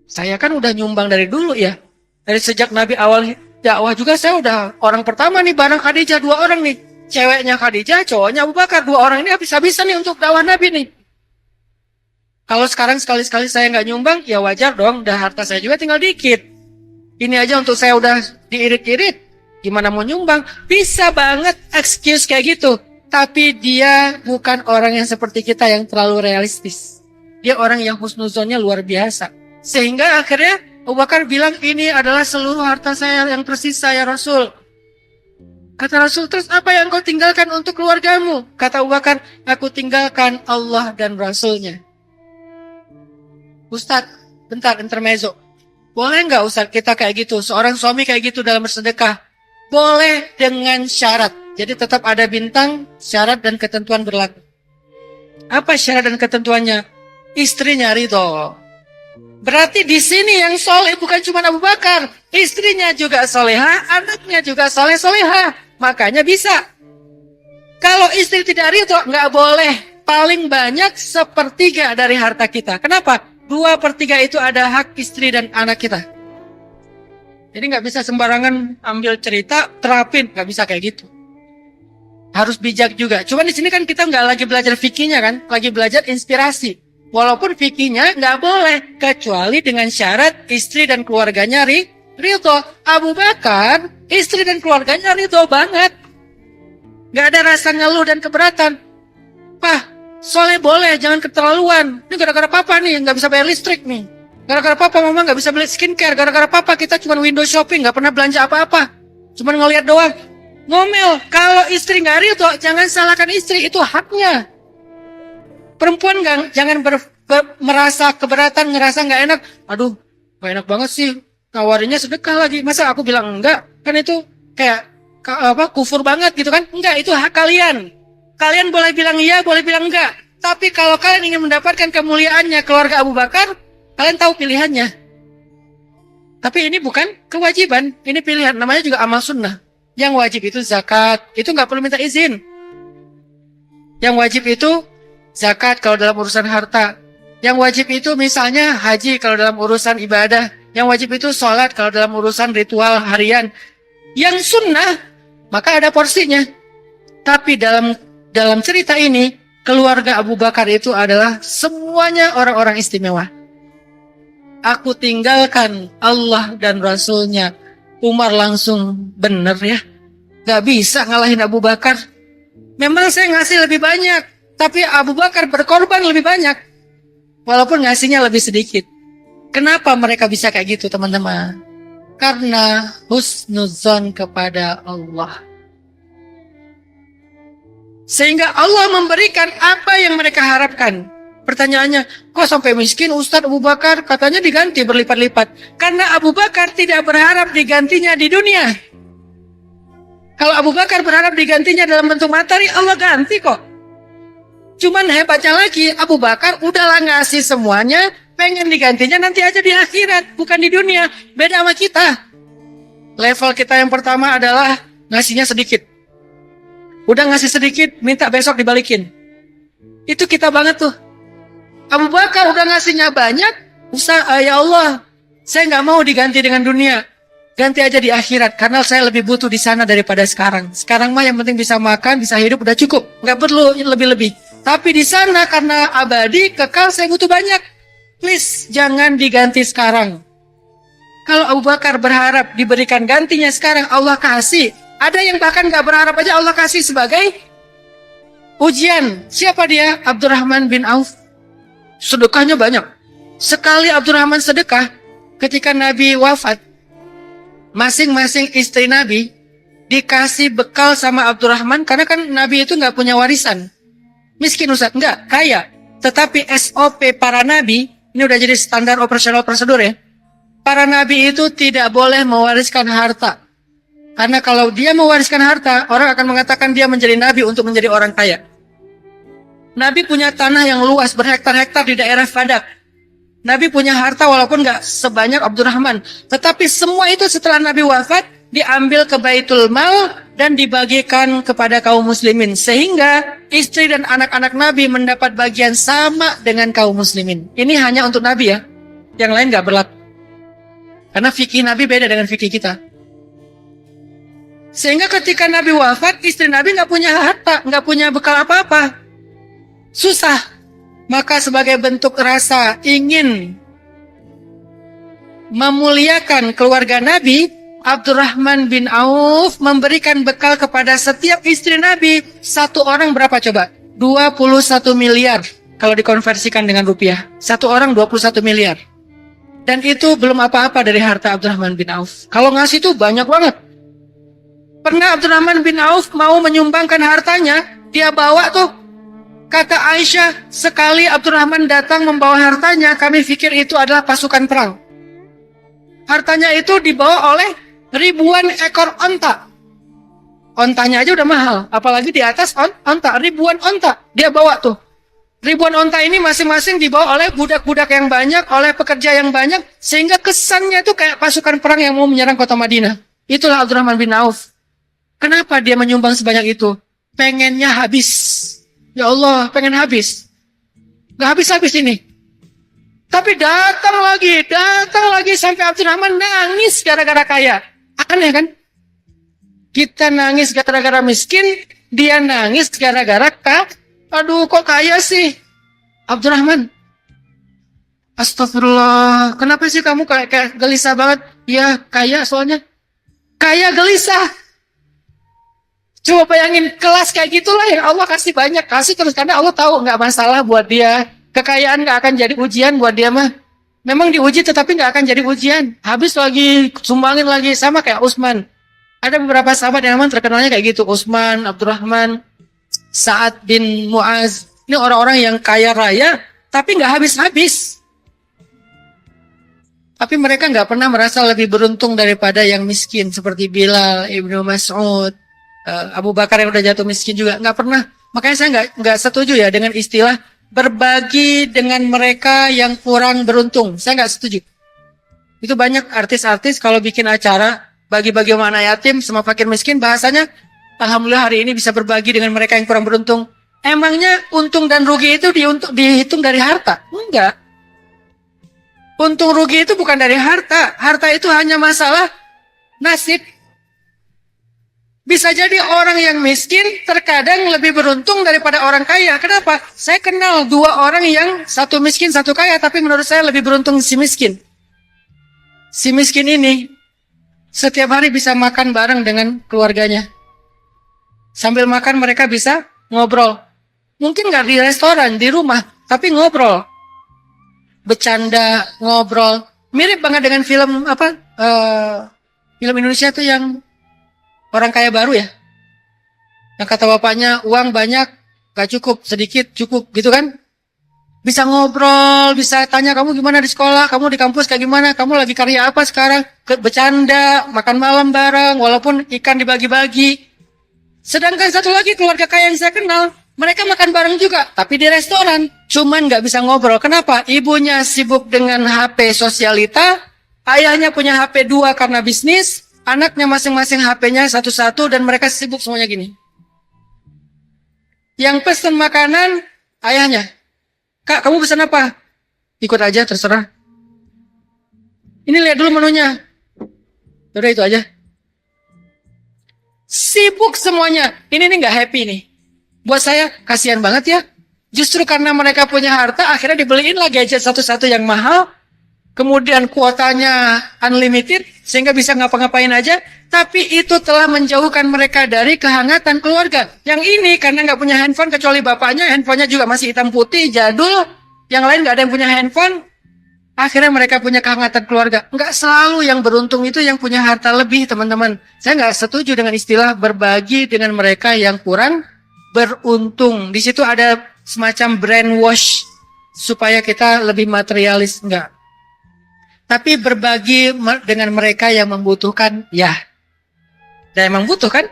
Saya kan udah nyumbang dari dulu ya. Dari sejak Nabi awal dakwah juga saya udah orang pertama nih bareng Khadijah, 2 orang nih. Ceweknya Khadijah, cowoknya Abu Bakar. 2 orang ini habis-habisan nih untuk dakwah Nabi nih. Kalau sekarang sekali-sekali saya nggak nyumbang, ya wajar dong. Dah harta saya juga tinggal dikit. Ini aja untuk saya udah diirit-irit. Gimana mau nyumbang? Bisa banget excuse kayak gitu. Tapi dia bukan orang yang seperti kita yang terlalu realistis. Dia orang yang husnuzonnya luar biasa. Sehingga akhirnya Abu Bakar bilang, ini adalah seluruh harta saya yang tersisa ya Rasul. Kata Rasul, terus apa yang kau tinggalkan untuk keluargamu? Kata Abu Bakar, aku tinggalkan Allah dan Rasulnya. Ustadz, bentar intermezzo. Boleh nggak Ustadz kita kayak gitu? Seorang suami kayak gitu dalam bersedekah? Boleh dengan syarat. Jadi tetap ada bintang, syarat dan ketentuan berlaku. Apa syarat dan ketentuannya? Istrinya ridho. Berarti di sini yang soleh bukan cuma Abu Bakar. Istrinya juga soleha, anaknya juga soleh-soleha. Makanya bisa. Kalau istri tidak ridho, nggak boleh. Paling banyak 1/3 dari harta kita. Kenapa? 2/3 itu ada hak istri dan anak kita. Jadi nggak bisa sembarangan ambil cerita, terapin. Nggak bisa kayak gitu. Harus bijak juga. Cuma di sini kan kita nggak lagi belajar fikihnya kan. Lagi belajar inspirasi. Walaupun fikihnya nggak boleh. Kecuali dengan syarat istri dan keluarganya ridho. Abu Bakar, istri dan keluarganya ridho banget. Nggak ada rasa ngeluh dan keberatan. Pah, soleh boleh, jangan keterlaluan. Ini gara-gara papa nih, nggak bisa bayar listrik nih. Gara-gara papa mama nggak bisa beli skincare. Gara-gara papa kita cuma window shopping, nggak pernah belanja apa-apa. Cuma ngeliat doang. Ngomel, kalau istri nggak ridho, jangan salahkan istri, itu haknya. Perempuan jangan merasa keberatan, ngerasa nggak enak. Aduh, nggak enak banget sih. Nawarinnya sedekah lagi. Masa aku bilang enggak? Kan itu kayak kufur banget gitu kan? Enggak, itu hak kalian. Kalian boleh bilang iya, boleh bilang enggak. Tapi kalau kalian ingin mendapatkan kemuliaannya keluarga Abu Bakar, kalian tahu pilihannya. Tapi ini bukan kewajiban, ini pilihan. Namanya juga amal sunnah. Yang wajib itu zakat, itu nggak perlu minta izin. Yang wajib itu zakat kalau dalam urusan harta. Yang wajib itu misalnya haji kalau dalam urusan ibadah. Yang wajib itu sholat kalau dalam urusan ritual harian. Yang sunnah, maka ada porsinya. Tapi dalam cerita ini, keluarga Abu Bakar itu adalah semuanya orang-orang istimewa. Aku tinggalkan Allah dan Rasulnya. Umar langsung bener ya. Gak bisa ngalahin Abu Bakar. Memang saya ngasih lebih banyak. Tapi Abu Bakar berkorban lebih banyak. Walaupun ngasihnya lebih sedikit. Kenapa mereka bisa kayak gitu teman-teman? Karena husnuzon kepada Allah. Sehingga Allah memberikan apa yang mereka harapkan. Pertanyaannya, kok sampai miskin Ustadz Abu Bakar? Katanya diganti berlipat-lipat. Karena Abu Bakar tidak berharap digantinya di dunia. Kalau Abu Bakar berharap digantinya dalam bentuk materi, Allah ganti kok. Cuman hebatnya lagi, Abu Bakar udahlah ngasih semuanya, pengen digantinya nanti aja di akhirat, bukan di dunia. Beda sama kita. Level kita yang pertama adalah ngasihnya sedikit. Udah ngasih sedikit, minta besok dibalikin. Itu kita banget tuh. Abu Bakar udah ngasihnya banyak, ya Allah, saya nggak mau diganti dengan dunia. Ganti aja di akhirat, karena saya lebih butuh di sana daripada sekarang. Sekarang mah yang penting bisa makan, bisa hidup, udah cukup. Nggak perlu lebih-lebih. Tapi di sana karena abadi, kekal, saya butuh banyak. Please, jangan diganti sekarang. Kalau Abu Bakar berharap diberikan gantinya sekarang, Allah kasih. Ada yang bahkan nggak berharap aja Allah kasih sebagai ujian. Siapa dia? Abdurrahman bin Auf. Sedekahnya banyak. Sekali Abdurrahman sedekah, ketika Nabi wafat, masing-masing istri Nabi dikasih bekal sama Abdurrahman, karena kan Nabi itu nggak punya warisan. Miskin Ustaz, enggak, kaya. Tetapi SOP para Nabi, ini udah jadi standar operasional prosedur ya. Para Nabi itu tidak boleh mewariskan harta. Karena kalau dia mewariskan harta, orang akan mengatakan dia menjadi Nabi untuk menjadi orang kaya. Nabi punya tanah yang luas berhektar-hektar di daerah Fadak. Nabi punya harta walaupun nggak sebanyak Abdurrahman. Tetapi semua itu setelah Nabi wafat, diambil ke Baitul Mal dan dibagikan kepada kaum muslimin. Sehingga istri dan anak-anak Nabi mendapat bagian sama dengan kaum muslimin. Ini hanya untuk Nabi ya. Yang lain nggak berlaku. Karena fikih Nabi beda dengan fikih kita. Sehingga ketika Nabi wafat, istri Nabi nggak punya harta, nggak punya bekal apa-apa. Susah. Maka sebagai bentuk rasa ingin memuliakan keluarga Nabi, Abdurrahman bin Auf memberikan bekal kepada setiap istri Nabi. Satu orang berapa coba? 21 miliar. Kalau dikonversikan dengan rupiah. Satu orang 21 miliar. Dan itu belum apa-apa dari harta Abdurrahman bin Auf. Kalau ngasih itu banyak banget. Pernah Abdurrahman bin Auf mau menyumbangkan hartanya, dia bawa tuh. Kata Aisyah, sekali Abdurrahman datang membawa hartanya, kami pikir itu adalah pasukan perang. Hartanya itu dibawa oleh ribuan ekor onta. Ontanya aja udah mahal, apalagi di atas onta, ribuan onta. Dia bawa tuh. Ribuan onta ini masing-masing dibawa oleh budak-budak yang banyak, oleh pekerja yang banyak, sehingga kesannya itu kayak pasukan perang yang mau menyerang kota Madinah. Itulah Abdurrahman bin Auf. Kenapa dia menyumbang sebanyak itu? Pengennya habis. Ya Allah, pengen habis. Gak habis-habis ini. Tapi datang lagi sampai Abdurrahman nangis gara-gara kaya. Aneh kan? Kita nangis gara-gara miskin, dia nangis gara-gara aduh kok kaya sih? Abdurrahman, astagfirullah, kenapa sih kamu kayak gelisah banget? Ya kaya soalnya. Kaya gelisah. Coba bayangin kelas kayak gitulah yang Allah kasih banyak, kasih terus karena Allah tahu nggak masalah buat dia. Kekayaan nggak akan jadi ujian buat dia mah. Memang diuji tetapi nggak akan jadi ujian. Habis lagi, sumbangin lagi, sama kayak Utsman. Ada beberapa sahabat yang memang terkenalnya kayak gitu. Utsman, Abdurrahman, Sa'ad bin Mu'az. Ini orang-orang yang kaya raya tapi nggak habis-habis. Tapi mereka nggak pernah merasa lebih beruntung daripada yang miskin seperti Bilal, Ibnu Mas'ud, Abu Bakar yang udah jatuh miskin juga nggak pernah. Makanya saya nggak setuju ya dengan istilah berbagi dengan mereka yang kurang beruntung. Saya nggak setuju. Itu banyak artis-artis kalau bikin acara bagi-bagi sama anak yatim sama fakir miskin, bahasanya alhamdulillah hari ini bisa berbagi dengan mereka yang kurang beruntung. Emangnya untung dan rugi itu dihitung dari harta? Enggak. Untung rugi itu bukan dari harta. Harta itu hanya masalah nasib. Bisa jadi orang yang miskin terkadang lebih beruntung daripada orang kaya. Kenapa? Saya kenal dua orang yang satu miskin, satu kaya, tapi menurut saya lebih beruntung si miskin. Si miskin ini setiap hari bisa makan bareng dengan keluarganya. Sambil makan mereka bisa ngobrol. Mungkin nggak di restoran, di rumah, tapi ngobrol. Bercanda, ngobrol. Mirip banget dengan film film Indonesia tuh yang orang kaya baru ya. Yang kata bapaknya uang banyak, gak cukup, sedikit cukup gitu kan. Bisa ngobrol, bisa tanya kamu gimana di sekolah, kamu di kampus kayak gimana, kamu lagi karya apa sekarang. Bercanda, makan malam bareng, walaupun ikan dibagi-bagi. Sedangkan satu lagi keluarga kaya yang saya kenal, mereka makan bareng juga, tapi di restoran. Cuman gak bisa ngobrol. Kenapa? Ibunya sibuk dengan HP sosialita, ayahnya punya HP 2 karena bisnis, anaknya masing-masing HP-nya satu-satu dan mereka sibuk semuanya gini. Yang pesen makanan, ayahnya. Kak, kamu pesan apa? Ikut aja, terserah. Ini lihat dulu menunya. Udah itu aja. Sibuk semuanya. Ini nih gak happy nih. Buat saya, kasihan banget ya. Justru karena mereka punya harta, akhirnya dibeliin lah gadget satu-satu yang mahal. Kemudian kuotanya unlimited, sehingga bisa ngapa-ngapain aja. Tapi itu telah menjauhkan mereka dari kehangatan keluarga. Yang ini karena nggak punya handphone, kecuali bapaknya, handphonenya juga masih hitam putih, jadul. Yang lain nggak ada yang punya handphone. Akhirnya mereka punya kehangatan keluarga. Nggak selalu yang beruntung itu yang punya harta lebih, teman-teman. Saya nggak setuju dengan istilah berbagi dengan mereka yang kurang beruntung. Di situ ada semacam brainwash supaya kita lebih materialis. Enggak. Tapi berbagi dengan mereka yang membutuhkan, ya. Dan emang butuh kan?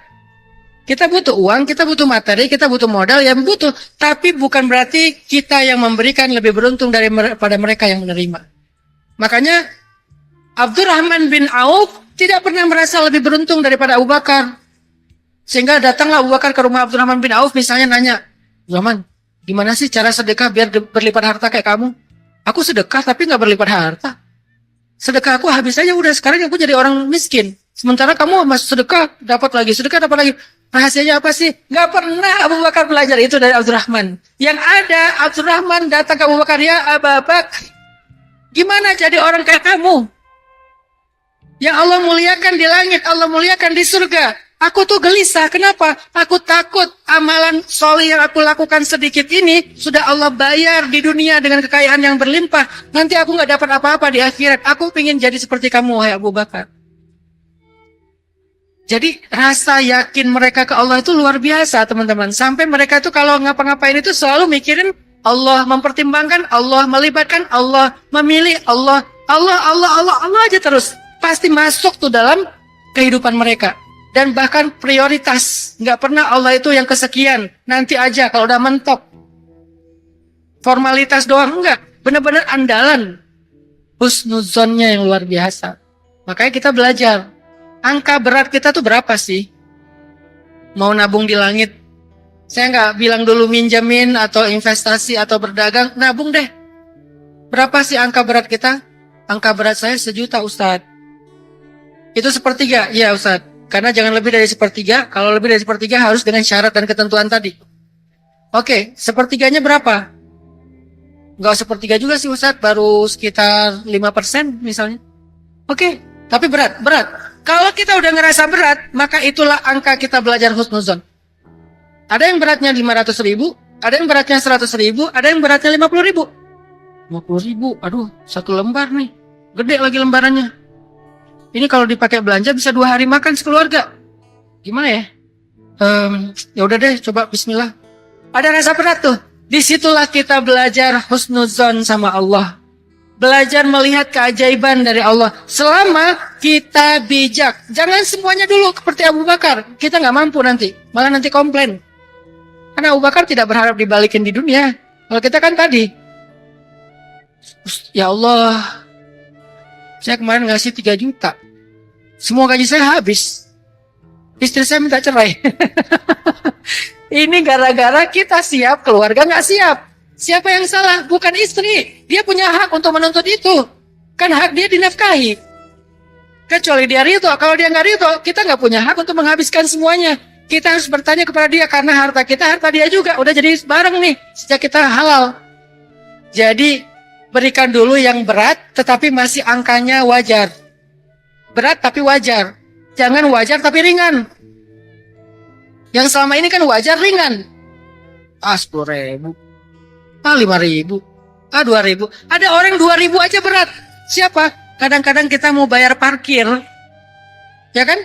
Kita butuh uang, kita butuh materi, kita butuh modal, yang butuh. Tapi bukan berarti kita yang memberikan lebih beruntung daripada mereka yang menerima. Makanya Abdurrahman bin Auf tidak pernah merasa lebih beruntung daripada Abu Bakar. Sehingga datanglah Abu Bakar ke rumah Abdurrahman bin Auf, misalnya nanya, Abdurrahman, gimana sih cara sedekah biar berlipat harta kayak kamu? Aku sedekah tapi nggak berlipat harta. Sedekah aku habis aja udah, sekarang aku jadi orang miskin. Sementara kamu masuk sedekah, dapat lagi. Sedekah dapat lagi. Rahasianya apa sih? Gak pernah Abu Bakar belajar itu dari Abdurrahman. Yang ada Abdurrahman datang ke Abu Bakar, ya Abu Bakar, gimana jadi orang kayak kamu? Yang Allah muliakan di langit, Allah muliakan di surga. Aku tuh gelisah, kenapa? Aku takut amalan soleh yang aku lakukan sedikit ini sudah Allah bayar di dunia dengan kekayaan yang berlimpah. Nanti aku gak dapat apa-apa di akhirat. Aku ingin jadi seperti kamu, wahai Abu Bakar. Jadi rasa yakin mereka ke Allah itu luar biasa, teman-teman. Sampai mereka itu kalau ngapa-ngapain itu selalu mikirin Allah, mempertimbangkan Allah, melibatkan Allah, memilih Allah, Allah aja terus. Pasti masuk tuh dalam kehidupan mereka. Dan bahkan prioritas. Nggak pernah Allah itu yang kesekian. Nanti aja kalau udah mentok. Formalitas doang, enggak. Benar-benar andalan. Husnuzonnya yang luar biasa. Makanya kita belajar. Angka berat kita tuh berapa sih? Mau nabung di langit? Saya nggak bilang dulu minjemin atau investasi atau berdagang. Nabung deh. Berapa sih angka berat kita? Angka berat saya 1 juta, Ustadz. Itu sepertiga? Iya, Ustadz. Karena jangan lebih dari sepertiga. Kalau lebih dari sepertiga harus dengan syarat dan ketentuan tadi. Oke, sepertiganya berapa? Nggak sepertiga juga sih, Ustadz. Baru sekitar 5% misalnya. Oke, tapi berat. Kalau kita udah ngerasa berat, maka itulah angka kita belajar husnuzon. Ada yang beratnya 500.000, ada yang beratnya 100.000, ada yang beratnya 50.000. 50.000, aduh, 1 lembar nih. Gede lagi lembarannya. Ini kalau dipakai belanja bisa 2 hari makan sekeluarga. Gimana ya? Ya udah deh, coba bismillah. Ada rasa berat tuh. Disitulah kita belajar husnuzon sama Allah. Belajar melihat keajaiban dari Allah. Selama kita bijak. Jangan semuanya dulu seperti Abu Bakar. Kita nggak mampu nanti. Malah nanti komplain. Karena Abu Bakar tidak berharap dibalikin di dunia. Kalau kita kan tadi. Ya Allah. Saya kemarin ngasih 3 juta. Semua gaji saya habis. Istri saya minta cerai. Ini gara-gara kita siap, keluarga nggak siap. Siapa yang salah? Bukan istri. Dia punya hak untuk menuntut itu. Kan hak dia dinafkahi. Kecuali dia ridho. Kalau dia nggak ridho, kita nggak punya hak untuk menghabiskan semuanya. Kita harus bertanya kepada dia. Karena harta kita, harta dia juga. Udah jadi bareng nih. Sejak kita halal. Jadi, berikan dulu yang berat, tetapi masih angkanya wajar. Berat tapi wajar. Jangan wajar tapi ringan. Yang selama ini kan wajar ringan. 10.000. 5.000. 2.000. Ada orang 2.000 aja berat. Siapa? Kadang-kadang kita mau bayar parkir. Ya kan?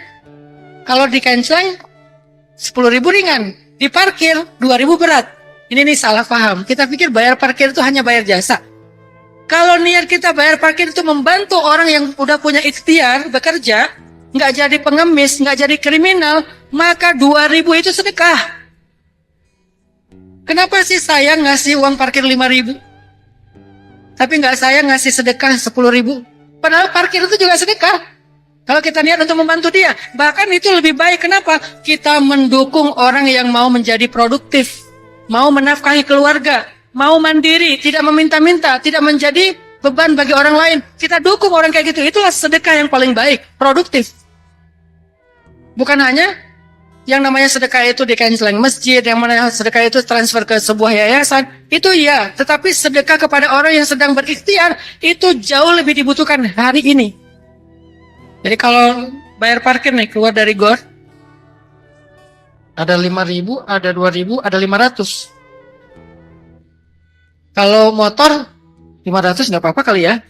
Kalau di cancel 10.000 ringan. Di parkir 2.000 berat. Ini nih salah paham. Kita pikir bayar parkir itu hanya bayar jasa. Kalau niat kita bayar parkir itu membantu orang yang udah punya ikhtiar bekerja, nggak jadi pengemis, nggak jadi kriminal, maka 2.000 itu sedekah. Kenapa sih saya ngasih uang parkir 5.000? Tapi nggak saya ngasih sedekah 10.000? Padahal parkir itu juga sedekah. Kalau kita niat untuk membantu dia, bahkan itu lebih baik. Kenapa? Kita mendukung orang yang mau menjadi produktif, mau menafkahi keluarga, mau mandiri, tidak meminta-minta, tidak menjadi beban bagi orang lain. Kita dukung orang kayak gitu. Itulah sedekah yang paling baik, produktif. Bukan hanya yang namanya sedekah itu di canceling masjid, yang mana sedekah itu transfer ke sebuah yayasan. Itu ya, tetapi sedekah kepada orang yang sedang berikhtiar, itu jauh lebih dibutuhkan hari ini. Jadi kalau bayar parkir nih, keluar dari GOR, ada 5.000, ada 2.000, ada 500. Kalau motor 500 nggak apa-apa kali ya.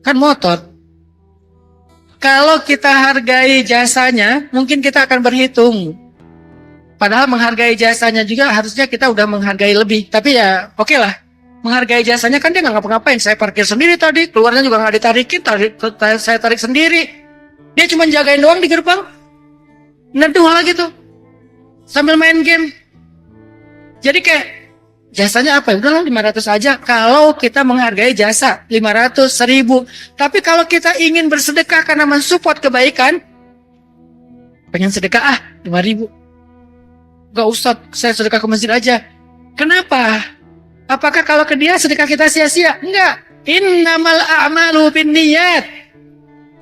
Kan motor. Kalau kita hargai jasanya, mungkin kita akan berhitung. Padahal menghargai jasanya juga harusnya kita udah menghargai lebih. Tapi ya oke lah. Menghargai jasanya kan dia nggak ngapa-ngapain. Saya parkir sendiri tadi, keluarnya juga nggak ditarikin, saya tarik sendiri. Dia cuma jagain doang di gerbang. Neduh lagi tuh. Sambil main game. Jadi kayak jasanya apa? Udahlah 500 aja. Kalau kita menghargai jasa 500, 1.000. Tapi kalau kita ingin bersedekah karena mensupport kebaikan, pengen sedekah 5.000. Gak usah, saya sedekah ke masjid aja. Kenapa? Apakah kalau ke dia sedekah kita sia-sia? Enggak. Innamal a'malu binniyat.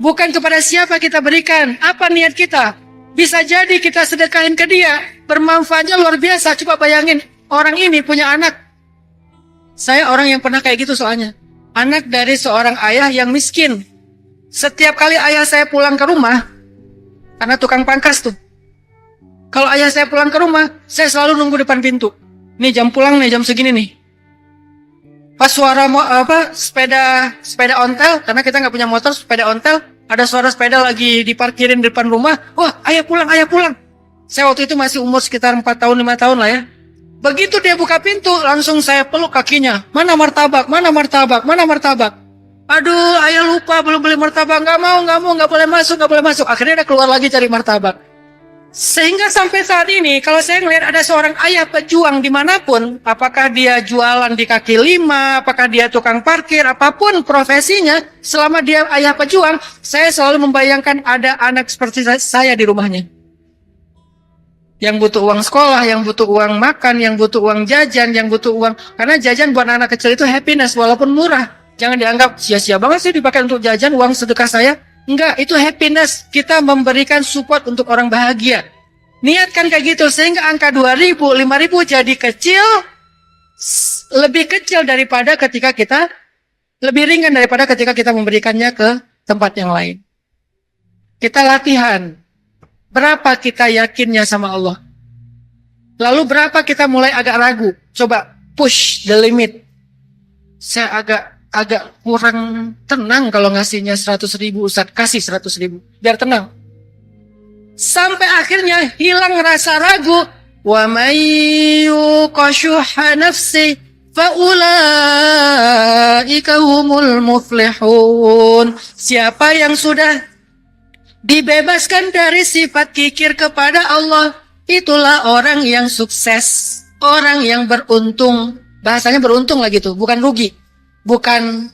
Bukan kepada siapa kita berikan, apa niat kita. Bisa jadi kita sedekahin ke dia, bermanfaatnya luar biasa. Coba bayangin, orang ini punya anak. Saya orang yang pernah kayak gitu soalnya. Anak dari seorang ayah yang miskin. Setiap kali ayah saya pulang ke rumah, karena tukang pangkas tuh. Kalau ayah saya pulang ke rumah, saya selalu nunggu depan pintu. Nih jam pulang nih, jam segini nih. Pas suara sepeda ontel, karena kita nggak punya motor, sepeda ontel, ada suara sepeda lagi diparkirin di depan rumah. Wah, ayah pulang, ayah pulang. Saya waktu itu masih umur sekitar 4 tahun, 5 tahun lah ya. Begitu dia buka pintu, langsung saya peluk kakinya. Mana martabak, mana martabak, mana martabak. Aduh, ayah lupa, belum beli martabak. Nggak mau, nggak boleh masuk, nggak boleh masuk. Akhirnya dia keluar lagi cari martabak. Sehingga sampai saat ini, kalau saya melihat ada seorang ayah pejuang dimanapun, apakah dia jualan di kaki lima, apakah dia tukang parkir, apapun profesinya, selama dia ayah pejuang, saya selalu membayangkan ada anak seperti saya di rumahnya. Yang butuh uang sekolah, yang butuh uang makan, yang butuh uang jajan, yang butuh uang. Karena jajan buat anak kecil itu happiness, walaupun murah. Jangan dianggap sia-sia banget sih dipakai untuk jajan, uang sedekah saya. Enggak, itu happiness. Kita memberikan support untuk orang bahagia. Niatkan kayak gitu, sehingga angka 2.000, 5.000 jadi kecil, lebih kecil daripada ketika kita, lebih ringan daripada ketika kita memberikannya ke tempat yang lain. Kita latihan. Berapa kita yakinnya sama Allah? Lalu berapa kita mulai agak ragu? Coba push the limit. Saya agak kurang tenang kalau ngasihnya 100.000, Ustaz, kasih 100.000 biar tenang. Sampai akhirnya hilang rasa ragu. Wa may yuqashuha nafsi fa ulaika humul muflihun. Siapa yang sudah dibebaskan dari sifat kikir kepada Allah, itulah orang yang sukses, orang yang beruntung. Bahasanya beruntung lagi tuh, bukan rugi. Bukan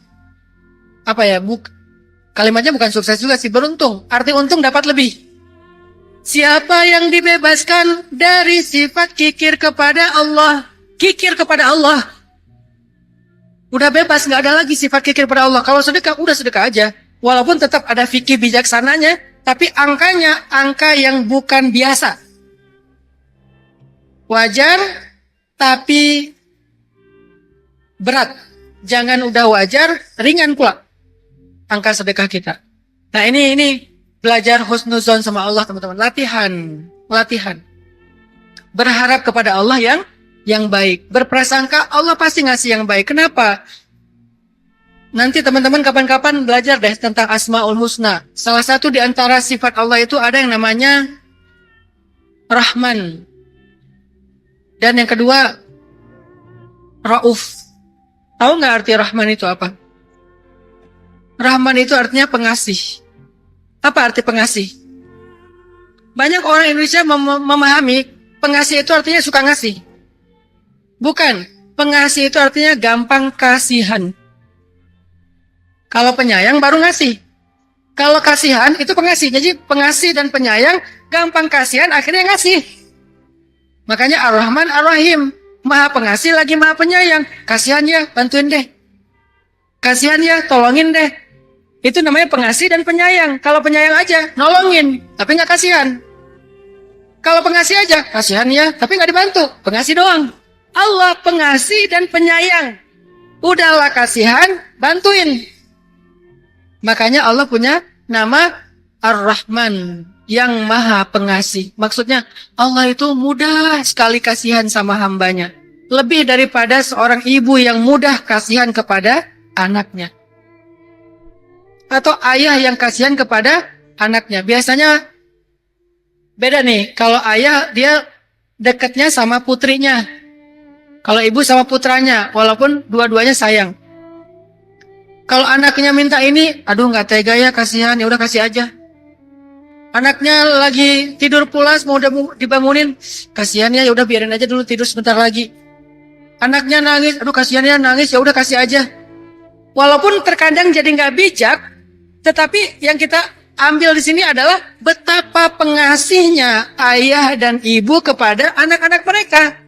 kalimatnya bukan sukses juga sih, beruntung. Arti untung dapat lebih. Siapa yang dibebaskan dari sifat kikir kepada Allah, kikir kepada Allah, udah bebas, nggak ada lagi sifat kikir kepada Allah. Kalau sedekah, udah sedekah aja. Walaupun tetap ada fikih bijaksananya, tapi angkanya angka yang bukan biasa. Wajar, tapi berat. Jangan udah wajar, ringan pula angka sedekah kita. Nah ini belajar husnuzon sama Allah teman-teman. Latihan. Berharap kepada Allah yang baik. Berprasangka Allah pasti ngasih yang baik. Kenapa? Nanti teman-teman kapan-kapan belajar deh tentang Asmaul Husna. Salah satu di antara sifat Allah itu ada yang namanya Rahman. Dan yang kedua, Rauf. Tahu nggak arti Rahman itu apa? Rahman itu artinya pengasih. Apa arti pengasih? Banyak orang Indonesia memahami pengasih itu artinya suka ngasih. Bukan. Pengasih itu artinya gampang kasihan. Kalau penyayang baru ngasih. Kalau kasihan itu pengasih. Jadi pengasih dan penyayang gampang kasihan akhirnya ngasih. Makanya Ar-Rahman Ar-Rahim. Maha pengasih lagi maha penyayang. Kasihan ya, bantuin deh. Kasihan ya, tolongin deh. Itu namanya pengasih dan penyayang. Kalau penyayang aja, nolongin, tapi nggak kasihan. Kalau pengasih aja, kasihan ya, tapi nggak dibantu. Pengasih doang. Allah pengasih dan penyayang. Udahlah kasihan, bantuin. Makanya Allah punya nama Ar-Rahman, yang maha pengasih. Maksudnya Allah itu mudah sekali kasihan sama hambanya. Lebih daripada seorang ibu yang mudah kasihan kepada anaknya. Atau ayah yang kasihan kepada anaknya. Biasanya beda nih. Kalau ayah dia dekatnya sama putrinya. Kalau ibu sama putranya. Walaupun dua-duanya sayang. Kalau anaknya minta ini, aduh nggak tega ya, kasihan, ya udah kasih aja. Anaknya lagi tidur pulas, mau dibangunin, kasihan ya udah biarin aja dulu tidur sebentar lagi. Anaknya nangis, aduh kasihan ya nangis, ya udah kasih aja. Walaupun terkadang jadi nggak bijak, tetapi yang kita ambil di sini adalah betapa pengasihnya ayah dan ibu kepada anak-anak mereka.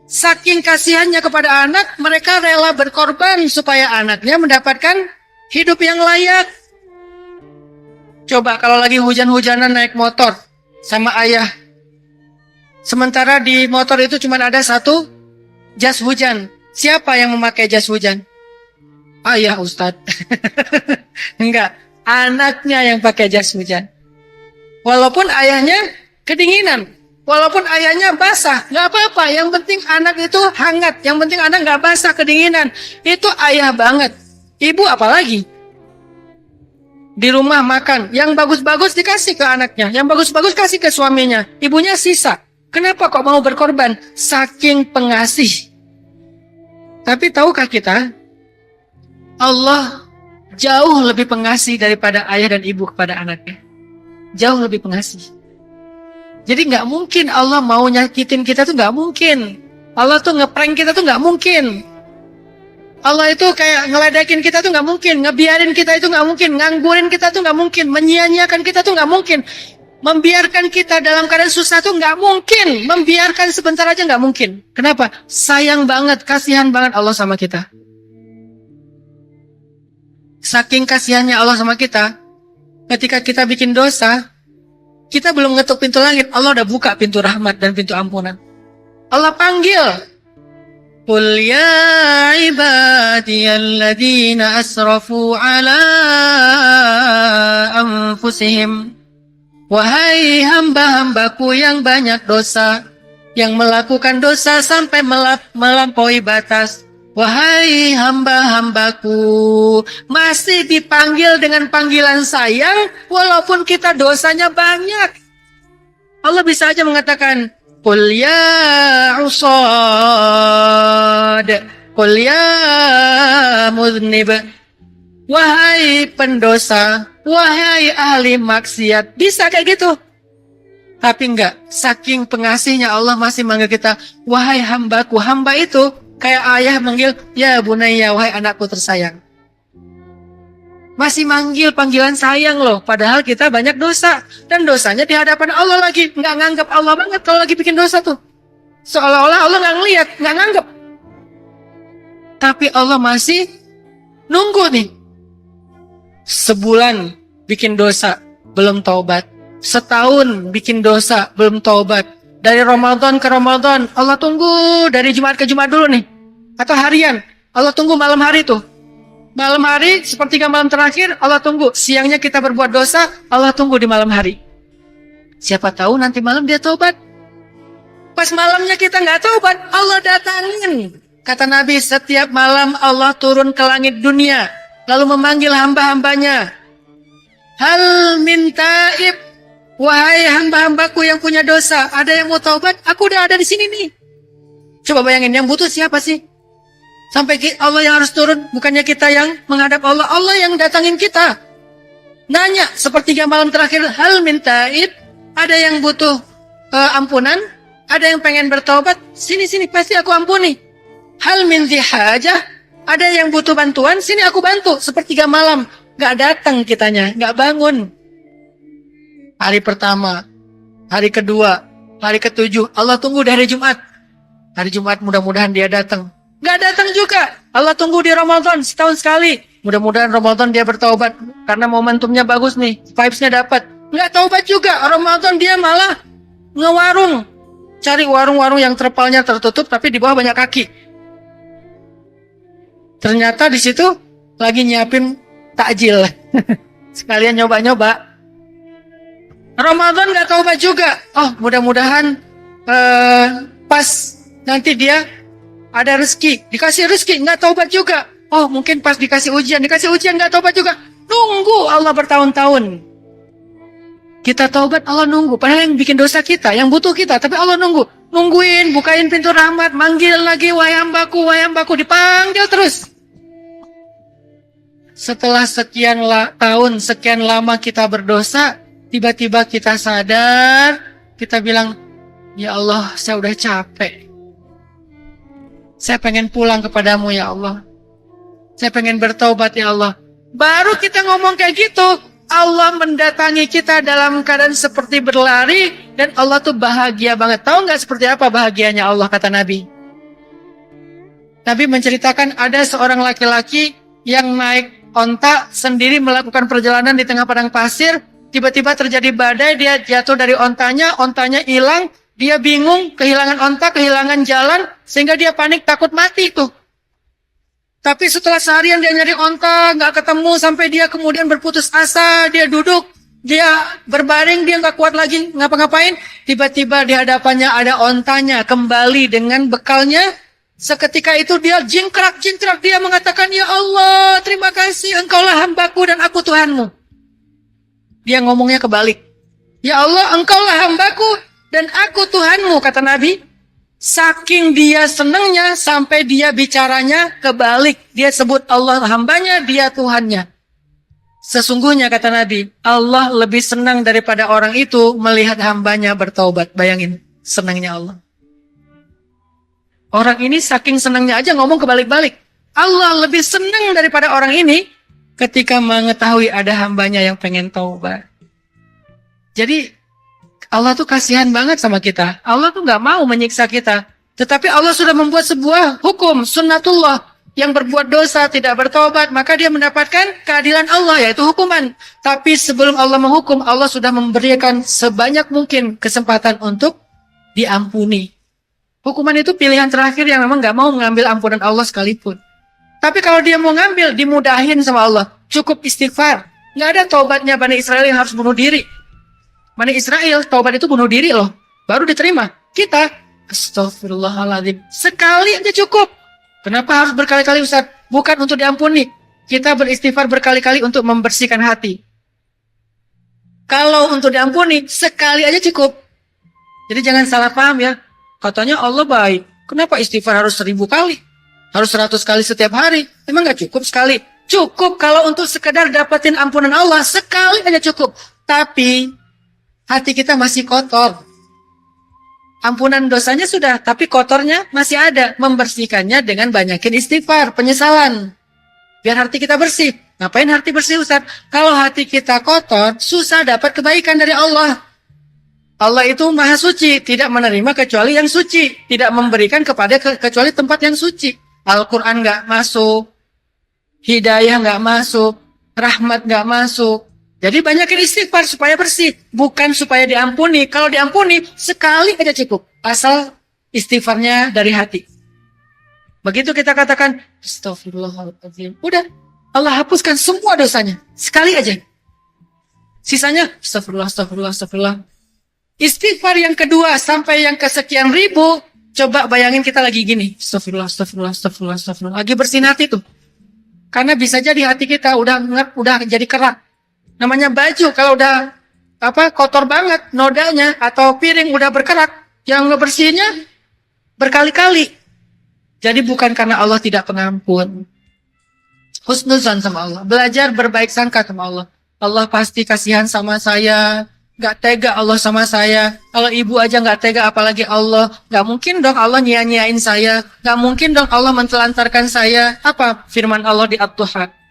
Saking kasihannya kepada anak, mereka rela berkorban supaya anaknya mendapatkan hidup yang layak. Coba kalau lagi hujan-hujanan naik motor sama ayah. Sementara di motor itu cuma ada satu jas hujan. Siapa yang memakai jas hujan? Ayah, Ustadz. Enggak, anaknya yang pakai jas hujan. Walaupun ayahnya kedinginan, walaupun ayahnya basah, nggak apa-apa. Yang penting anak itu hangat. Yang penting anak nggak basah, kedinginan. Itu ayah banget. Ibu apalagi? Di rumah makan, yang bagus-bagus dikasih ke anaknya, yang bagus-bagus kasih ke suaminya. Ibunya sisa. Kenapa kok mau berkorban? Saking pengasih. Tapi tahukah kita, Allah jauh lebih pengasih daripada ayah dan ibu kepada anaknya. Jauh lebih pengasih. Jadi nggak mungkin Allah mau nyakitin kita tuh nggak mungkin. Allah tuh ngeprank kita tuh nggak mungkin. Allah itu kayak ngeledekin kita tuh nggak mungkin. Ngebiarin kita itu nggak mungkin. Nganggurin kita tuh nggak mungkin. Menyia-nyiakan kita tuh nggak mungkin. Membiarkan kita dalam keadaan susah tuh nggak mungkin. Membiarkan sebentar aja nggak mungkin. Kenapa? Sayang banget, kasihan banget Allah sama kita. Saking kasihannya Allah sama kita, ketika kita bikin dosa, kita belum ngetuk pintu langit, Allah udah buka pintu rahmat dan pintu ampunan. Allah panggil, Qul ya ibadiyalladzina asrafu ala anfusihim. Wahai hamba-hambaku yang banyak dosa, yang melakukan dosa sampai melampaui batas. Wahai hamba-hambaku, masih dipanggil dengan panggilan sayang, walaupun kita dosanya banyak. Allah bisa aja mengatakan, Qul ya usad, Qul ya muznib. Wahai pendosa, wahai ahli maksiat. Bisa kayak gitu. Tapi enggak, saking pengasihnya Allah masih manggil kita, wahai hambaku. Hamba itu kayak ayah manggil, ya bunayya, wahai anakku tersayang. Masih manggil panggilan sayang loh. Padahal kita banyak dosa. Dan dosanya di hadapan Allah lagi. Nggak nganggap Allah banget kalau lagi bikin dosa tuh. Seolah-olah Allah nggak ngeliat, nggak nganggap. Tapi Allah masih nunggu nih. Sebulan bikin dosa, belum taubat. Setahun bikin dosa, belum taubat. Dari Ramadan ke Ramadan, Allah tunggu dari Jumat ke Jumat dulu nih. Atau harian, Allah tunggu malam hari tuh. Malam hari, sepertiga malam terakhir, Allah tunggu. Siangnya kita berbuat dosa, Allah tunggu di malam hari. Siapa tahu nanti malam dia taubat. Pas malamnya kita nggak taubat, Allah datangin. Kata Nabi, setiap malam Allah turun ke langit dunia, lalu memanggil hamba-hambanya. Hal min taib. Wahai hamba-hambaku yang punya dosa, ada yang mau taubat? Aku udah ada di sini nih. Coba bayangin, yang butuh siapa sih? Sampai Allah yang harus turun, bukannya kita yang menghadap Allah. Allah yang datangin kita. Nanya, sepertiga malam terakhir, hal min taib. Ada yang butuh ampunan? Ada yang pengen bertaubat? Sini-sini, pasti aku ampuni. Hal min zihajah. Ada yang butuh bantuan? Sini aku bantu. Sepertiga malam, gak datang kitanya, gak bangun. Hari pertama, hari kedua, hari ketujuh, Allah tunggu dari Jumat. Hari Jumat mudah-mudahan dia datang. Gak datang juga. Allah tunggu di Ramadan setahun sekali. Mudah-mudahan Ramadan dia bertaubat. Karena momentumnya bagus nih, vibes-nya dapat. Gak taubat juga. Ramadan dia malah ngewarung. Cari warung-warung yang terpalnya tertutup tapi di bawah banyak kaki. Ternyata di situ lagi nyiapin takjil. Sekalian nyoba-nyoba. Ramadan gak taubat juga. Oh, mudah-mudahan pas nanti dia ada rezeki, dikasih rezeki, gak taubat juga. Oh, mungkin pas dikasih ujian gak taubat juga. Nunggu Allah bertahun-tahun. Kita taubat, Allah nunggu. Padahal yang bikin dosa kita, yang butuh kita, tapi Allah nunggu. Nungguin, bukain pintu rahmat, manggil lagi, wahai hambaku, dipanggil terus. Setelah sekian tahun, sekian lama kita berdosa, tiba-tiba kita sadar, kita bilang, ya Allah, saya udah capek. Saya pengen pulang kepadamu ya Allah. Saya pengen bertaubat ya Allah. Baru kita ngomong kayak gitu, Allah mendatangi kita dalam keadaan seperti berlari, dan Allah tuh bahagia banget. Tahu nggak seperti apa bahagianya Allah, kata Nabi? Nabi menceritakan ada seorang laki-laki yang naik onta sendiri melakukan perjalanan di tengah padang pasir. Tiba-tiba terjadi badai, dia jatuh dari ontanya hilang, dia bingung, kehilangan onta, kehilangan jalan, sehingga dia panik, takut mati tuh. Tapi setelah seharian dia nyari onta, nggak ketemu, sampai dia kemudian berputus asa, dia duduk, dia berbaring, dia nggak kuat lagi ngapa-ngapain. Tiba-tiba di hadapannya ada ontanya, kembali dengan bekalnya. Seketika itu dia jingkrak, dia mengatakan, "Ya Allah, terima kasih, Engkaulah hambaku dan aku Tuhanmu." Dia ngomongnya kebalik. "Ya Allah, Engkaulah hambaku dan aku Tuhanmu," kata Nabi. Saking dia senangnya sampai dia bicaranya kebalik. Dia sebut Allah hambanya, dia Tuhannya. Sesungguhnya kata Nabi, Allah lebih senang daripada orang itu melihat hambanya bertaubat. Bayangin, senangnya Allah. Orang ini saking senangnya aja ngomong kebalik-balik. Allah lebih senang daripada orang ini ketika mengetahui ada hambanya yang pengen taubat. Jadi Allah tuh kasihan banget sama kita. Allah tuh nggak mau menyiksa kita. Tetapi Allah sudah membuat sebuah hukum, sunnatullah. Yang berbuat dosa tidak bertobat, maka dia mendapatkan keadilan Allah, yaitu hukuman. Tapi sebelum Allah menghukum, Allah sudah memberikan sebanyak mungkin kesempatan untuk diampuni. Hukuman itu pilihan terakhir yang memang nggak mau mengambil ampunan Allah sekalipun. Tapi kalau dia mau ngambil, dimudahin sama Allah. Cukup istighfar. Nggak ada taubatnya Bani Israel yang harus bunuh diri. Bani Israel, taubat itu bunuh diri loh. Baru diterima. Kita, astagfirullahaladzim, sekali aja cukup. Kenapa harus berkali-kali Ustaz? Bukan untuk diampuni. Kita beristighfar berkali-kali untuk membersihkan hati. Kalau untuk diampuni, sekali aja cukup. Jadi jangan salah paham ya. Katanya Allah baik. Kenapa istighfar harus 1000 kali? Harus 100 kali setiap hari? Emang gak cukup sekali? Cukup kalau untuk sekedar dapetin ampunan Allah. Sekali aja cukup. Tapi hati kita masih kotor. Ampunan dosanya sudah, tapi kotornya masih ada. Membersihkannya dengan banyakin istighfar, penyesalan. Biar hati kita bersih. Ngapain hati bersih Ustaz? Kalau hati kita kotor, susah dapat kebaikan dari Allah. Allah itu maha suci, tidak menerima kecuali yang suci. Tidak memberikan kepada kecuali tempat yang suci. Al-Quran nggak masuk. Hidayah nggak masuk. Rahmat nggak masuk. Jadi banyakin istighfar supaya bersih, bukan supaya diampuni. Kalau diampuni, sekali aja cukup. Asal istighfarnya dari hati. Begitu kita katakan, astagfirullahaladzim. Udah, Allah hapuskan semua dosanya. Sekali aja. Sisanya, astagfirullah. Istighfar yang kedua sampai yang kesekian ribu, coba bayangin kita lagi gini. Astagfirullah. Lagi bersihin hati tuh. Karena bisa jadi hati kita udah jadi kerak. Namanya baju kalau udah kotor banget nodanya atau piring udah berkerak, yang ngebersihinnya berkali-kali. Jadi bukan karena Allah tidak pengampun. Husnuzan sama Allah, belajar berbaik sangka sama Allah. Allah pasti kasihan sama saya, gak tega Allah sama saya. Kalau ibu aja gak tega apalagi Allah. Gak mungkin dong Allah nyia-nyiain saya. Gak mungkin dong Allah mentelantarkan saya. Apa firman Allah di At-Duha?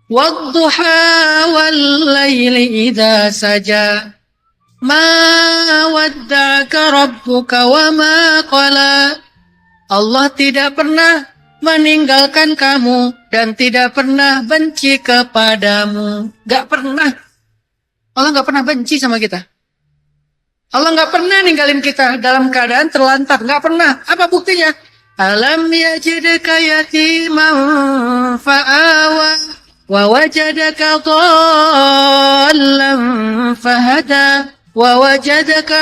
Wadduha wal-laili idha saja ma wadda'aka rabbuka wa ma qala. Allah tidak pernah meninggalkan kamu dan tidak pernah benci kepadamu. Gak pernah. Allah gak pernah benci sama kita. Allah gak pernah ninggalin kita dalam keadaan terlantar. Gak pernah. Apa buktinya? Alam yajidka yatiman fa'awa wa wajadaka dhallan fahada wa wajadaka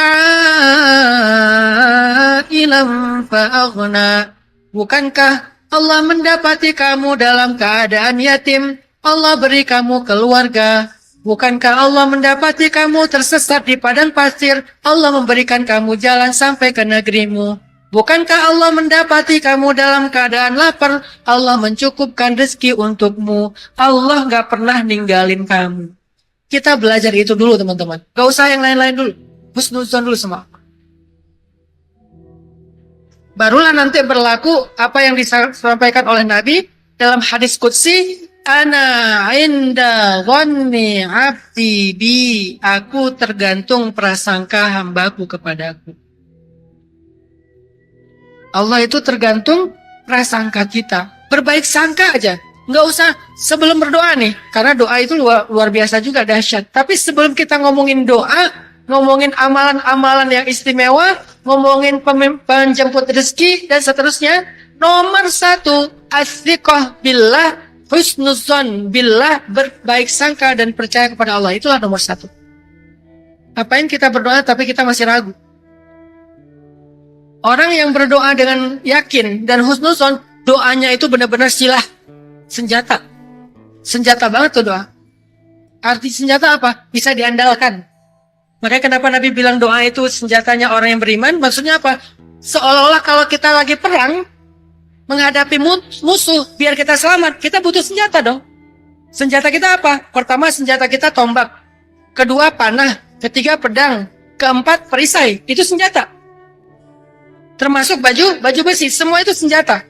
a'ilan fa'aghna. Bukankah Allah mendapati kamu dalam keadaan yatim, Allah beri kamu keluarga? Bukankah Allah mendapati kamu tersesat di padang pasir, Allah memberikan kamu jalan sampai ke negerimu? Bukankah Allah mendapati kamu dalam keadaan lapar, Allah mencukupkan rezeki untukmu? Allah gak pernah ninggalin kamu. Kita belajar itu dulu teman-teman. Gak usah yang lain-lain dulu. Husnuzon dulu semua. Barulah nanti berlaku apa yang disampaikan oleh Nabi dalam hadis qudsi. Ana inda dhanni abdi bi. Aku tergantung prasangka hambaku kepadaku. Allah itu tergantung prasangka kita. Berbaik sangka aja. Nggak usah sebelum berdoa nih. Karena doa itu luar biasa juga, dahsyat. Tapi sebelum kita ngomongin doa, ngomongin amalan-amalan yang istimewa, ngomongin penjemput rezeki, dan seterusnya, nomor satu, as-thiqah billah, husnuzon billah, berbaik sangka dan percaya kepada Allah. Itulah nomor satu. Ngapain kita berdoa tapi kita masih ragu? Orang yang berdoa dengan yakin dan husnuzon, doanya itu benar-benar silah, senjata. Senjata banget tuh doa. Arti senjata apa? Bisa diandalkan. Makanya kenapa Nabi bilang doa itu senjatanya orang yang beriman? Maksudnya apa? Seolah-olah kalau kita lagi perang, menghadapi musuh, biar kita selamat, kita butuh senjata dong. Senjata kita apa? Pertama, senjata kita tombak. Kedua, panah. Ketiga, pedang. Keempat, perisai. Itu senjata. Termasuk baju besi. Semua itu senjata.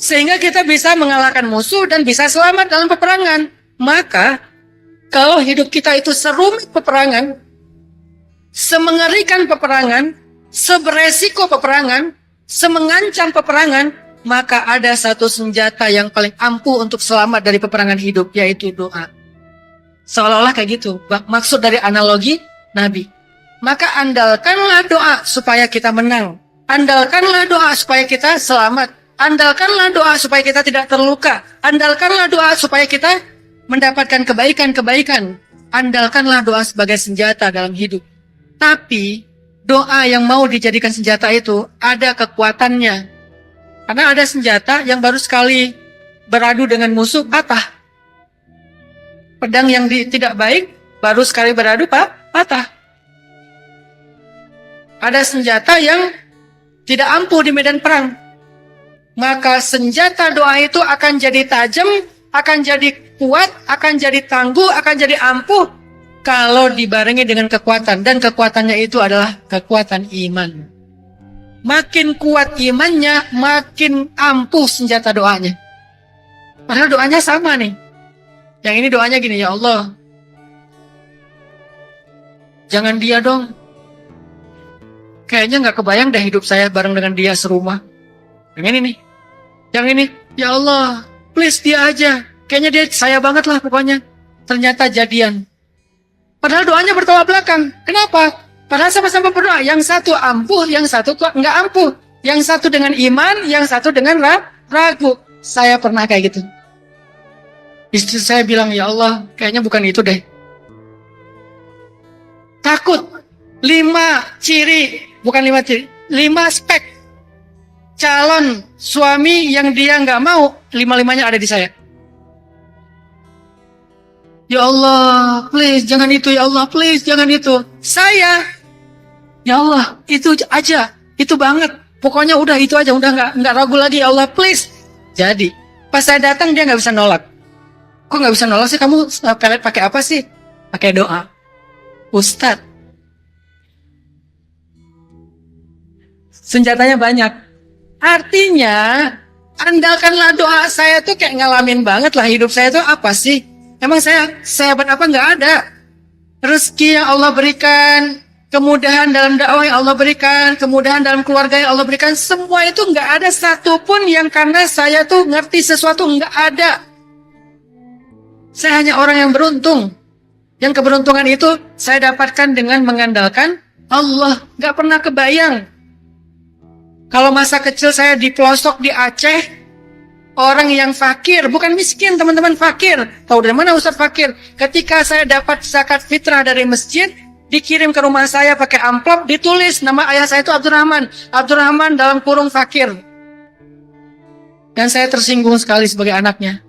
Sehingga kita bisa mengalahkan musuh dan bisa selamat dalam peperangan. Maka, kalau hidup kita itu serumit peperangan, semengerikan peperangan, seberesiko peperangan, semengancam peperangan, maka ada satu senjata yang paling ampuh untuk selamat dari peperangan hidup, yaitu doa. Seolah-olah kayak gitu, maksud dari analogi Nabi. Maka andalkanlah doa supaya kita menang. Andalkanlah doa supaya kita selamat. Andalkanlah doa supaya kita tidak terluka. Andalkanlah doa supaya kita mendapatkan kebaikan-kebaikan. Andalkanlah doa sebagai senjata dalam hidup. Tapi doa yang mau dijadikan senjata itu ada kekuatannya. Karena ada senjata yang baru sekali beradu dengan musuh patah. Pedang yang tidak baik baru sekali beradu patah. Ada senjata yang tidak ampuh di medan perang. Maka senjata doa itu akan jadi tajam, akan jadi kuat, akan jadi tangguh, akan jadi ampuh kalau dibarengi dengan kekuatan. Dan kekuatannya itu adalah kekuatan iman. Makin kuat imannya, makin ampuh senjata doanya. Padahal doanya sama nih. Yang ini doanya gini, ya Allah, jangan dia dong. Kayaknya nggak kebayang deh hidup saya bareng dengan dia serumah. Yang ini nih. Yang ini, ya Allah, please dia aja. Kayaknya dia saya banget lah pokoknya. Ternyata jadian. Padahal doanya bertolak belakang. Kenapa? Padahal sama-sama berdoa. Yang satu ampuh, yang satu nggak ampuh. Yang satu dengan iman, yang satu dengan ragu. Saya pernah kayak gitu. Istri saya bilang, ya Allah, kayaknya bukan itu deh. Takut. 5 ciri, bukan 5 ciri, 5 spek calon suami yang dia nggak mau, 5-5-nya ada di saya. Ya Allah, please jangan itu, ya Allah, please jangan itu. Saya, ya Allah, itu aja, itu banget. Pokoknya udah itu aja, udah nggak ragu lagi, ya Allah, please. Jadi, pas saya datang dia nggak bisa nolak. Kok nggak bisa nolak sih? Kamu pelet pakai apa sih? Pakai doa. Ustadz, senjatanya banyak. Artinya, andalkanlah doa. Saya tuh kayak ngalamin banget lah hidup saya tuh apa sih? Emang saya hebat apa? Nggak ada. Rezeki yang Allah berikan, kemudahan dalam dakwah yang Allah berikan, kemudahan dalam keluarga yang Allah berikan, semua itu nggak ada satupun yang karena saya tuh ngerti sesuatu, nggak ada. Saya hanya orang yang beruntung. Yang keberuntungan itu saya dapatkan dengan mengandalkan Allah. Nggak pernah kebayang. Kalau masa kecil saya di pelosok di Aceh, orang yang fakir, bukan miskin teman-teman, fakir. Tahu dari mana Ustaz fakir? Ketika saya dapat zakat fitrah dari masjid, dikirim ke rumah saya pakai amplop, ditulis nama ayah saya itu Abdurrahman. Abdurrahman dalam kurung fakir. Dan saya tersinggung sekali sebagai anaknya.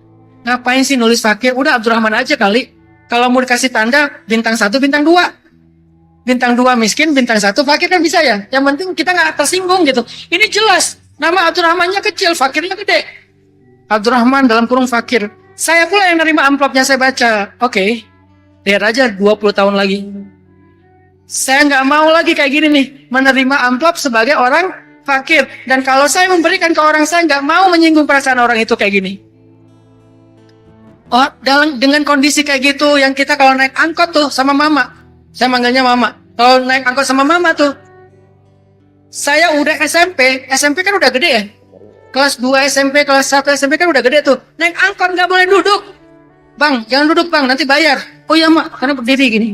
Ngapain sih nulis fakir? Udah Abdurrahman aja kali. Kalau mau dikasih tanda, bintang 1, bintang 2. Bintang 2 miskin, bintang 1 fakir kan bisa ya. Yang penting kita nggak tersinggung gitu. Ini jelas, nama Abdurrahmannya kecil, fakirnya gede. Abdurrahman dalam kurung fakir. Saya pula yang nerima amplopnya, saya baca. Oke, lihat aja 20 tahun lagi. Saya nggak mau lagi kayak gini nih, menerima amplop sebagai orang fakir. Dan kalau saya memberikan ke orang, saya nggak mau menyinggung perasaan orang itu kayak gini. Oh, dengan kondisi kayak gitu, yang kita kalau naik angkot tuh sama mama. Saya manggilnya mama. Kalau naik angkot sama mama tuh, saya udah SMP kan udah gede ya. Kelas 2 SMP, kelas 1 SMP kan udah gede tuh. Naik angkot nggak boleh duduk. Bang, jangan duduk bang, nanti bayar. Oh iya mak, karena berdiri gini.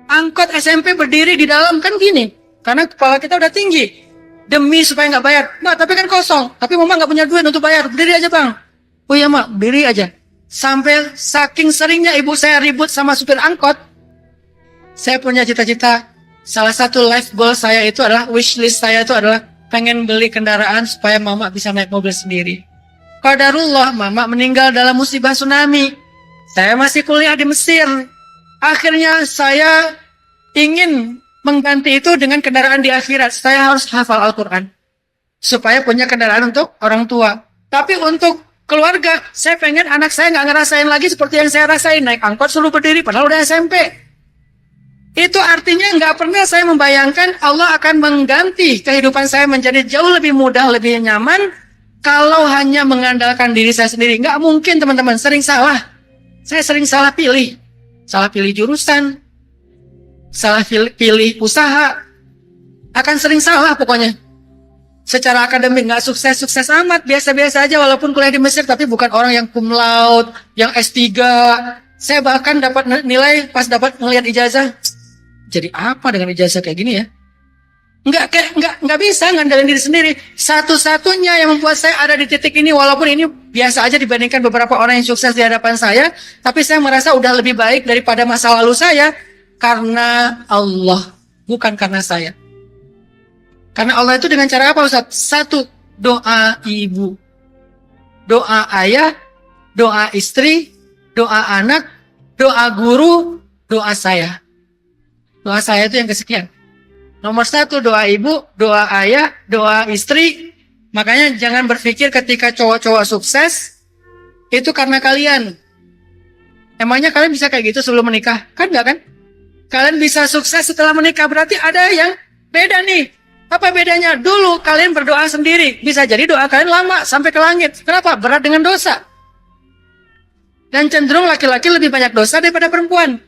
Angkot SMP berdiri di dalam kan gini. Karena kepala kita udah tinggi. Demi supaya nggak bayar. Mak, tapi kan kosong. Tapi mama nggak punya duit untuk bayar. Berdiri aja bang. Oh iya mak, berdiri aja. Sampai saking seringnya ibu saya ribut sama supir angkot. Saya punya cita-cita. Salah satu life goal saya itu adalah, wishlist saya itu adalah pengen beli kendaraan supaya mama bisa naik mobil sendiri. Qadarullah, mama meninggal dalam musibah tsunami. Saya masih kuliah di Mesir. Akhirnya saya ingin mengganti itu dengan kendaraan di akhirat. Saya harus hafal Al-Quran supaya punya kendaraan untuk orang tua. Tapi untuk keluarga, saya pengen anak saya nggak ngerasain lagi seperti yang saya rasain. Naik angkot suruh berdiri padahal udah SMP. Itu artinya nggak pernah saya membayangkan Allah akan mengganti kehidupan saya menjadi jauh lebih mudah, lebih nyaman kalau hanya mengandalkan diri saya sendiri. Nggak mungkin teman-teman, sering salah. Saya sering salah pilih. Salah pilih jurusan, salah pilih usaha. Akan sering salah pokoknya. Secara akademik nggak sukses-sukses amat, biasa-biasa aja walaupun kuliah di Mesir, tapi bukan orang yang cum laude, yang S3. Saya bahkan dapat nilai pas dapat ngelihat ijazah. Jadi apa dengan ijazah kayak gini ya? Nggak bisa ngandelin diri sendiri. Satu-satunya yang membuat saya ada di titik ini, walaupun ini biasa aja dibandingkan beberapa orang yang sukses di hadapan saya, tapi saya merasa udah lebih baik daripada masa lalu saya, karena Allah, bukan karena saya. Karena Allah itu dengan cara apa Ustaz? Satu, doa ibu, doa ayah, doa istri, doa anak, doa guru, doa saya. Doa saya itu yang kesekian. Nomor satu, doa ibu, doa ayah, doa istri. Makanya jangan berpikir ketika cowok-cowok sukses, itu karena kalian. Emangnya kalian bisa kayak gitu sebelum menikah? Kan enggak kan? Kalian bisa sukses setelah menikah, berarti ada yang beda nih. Apa bedanya? Dulu kalian berdoa sendiri. Bisa jadi doa kalian lama, sampai ke langit. Kenapa? Berat dengan dosa. Dan cenderung laki-laki lebih banyak dosa daripada perempuan.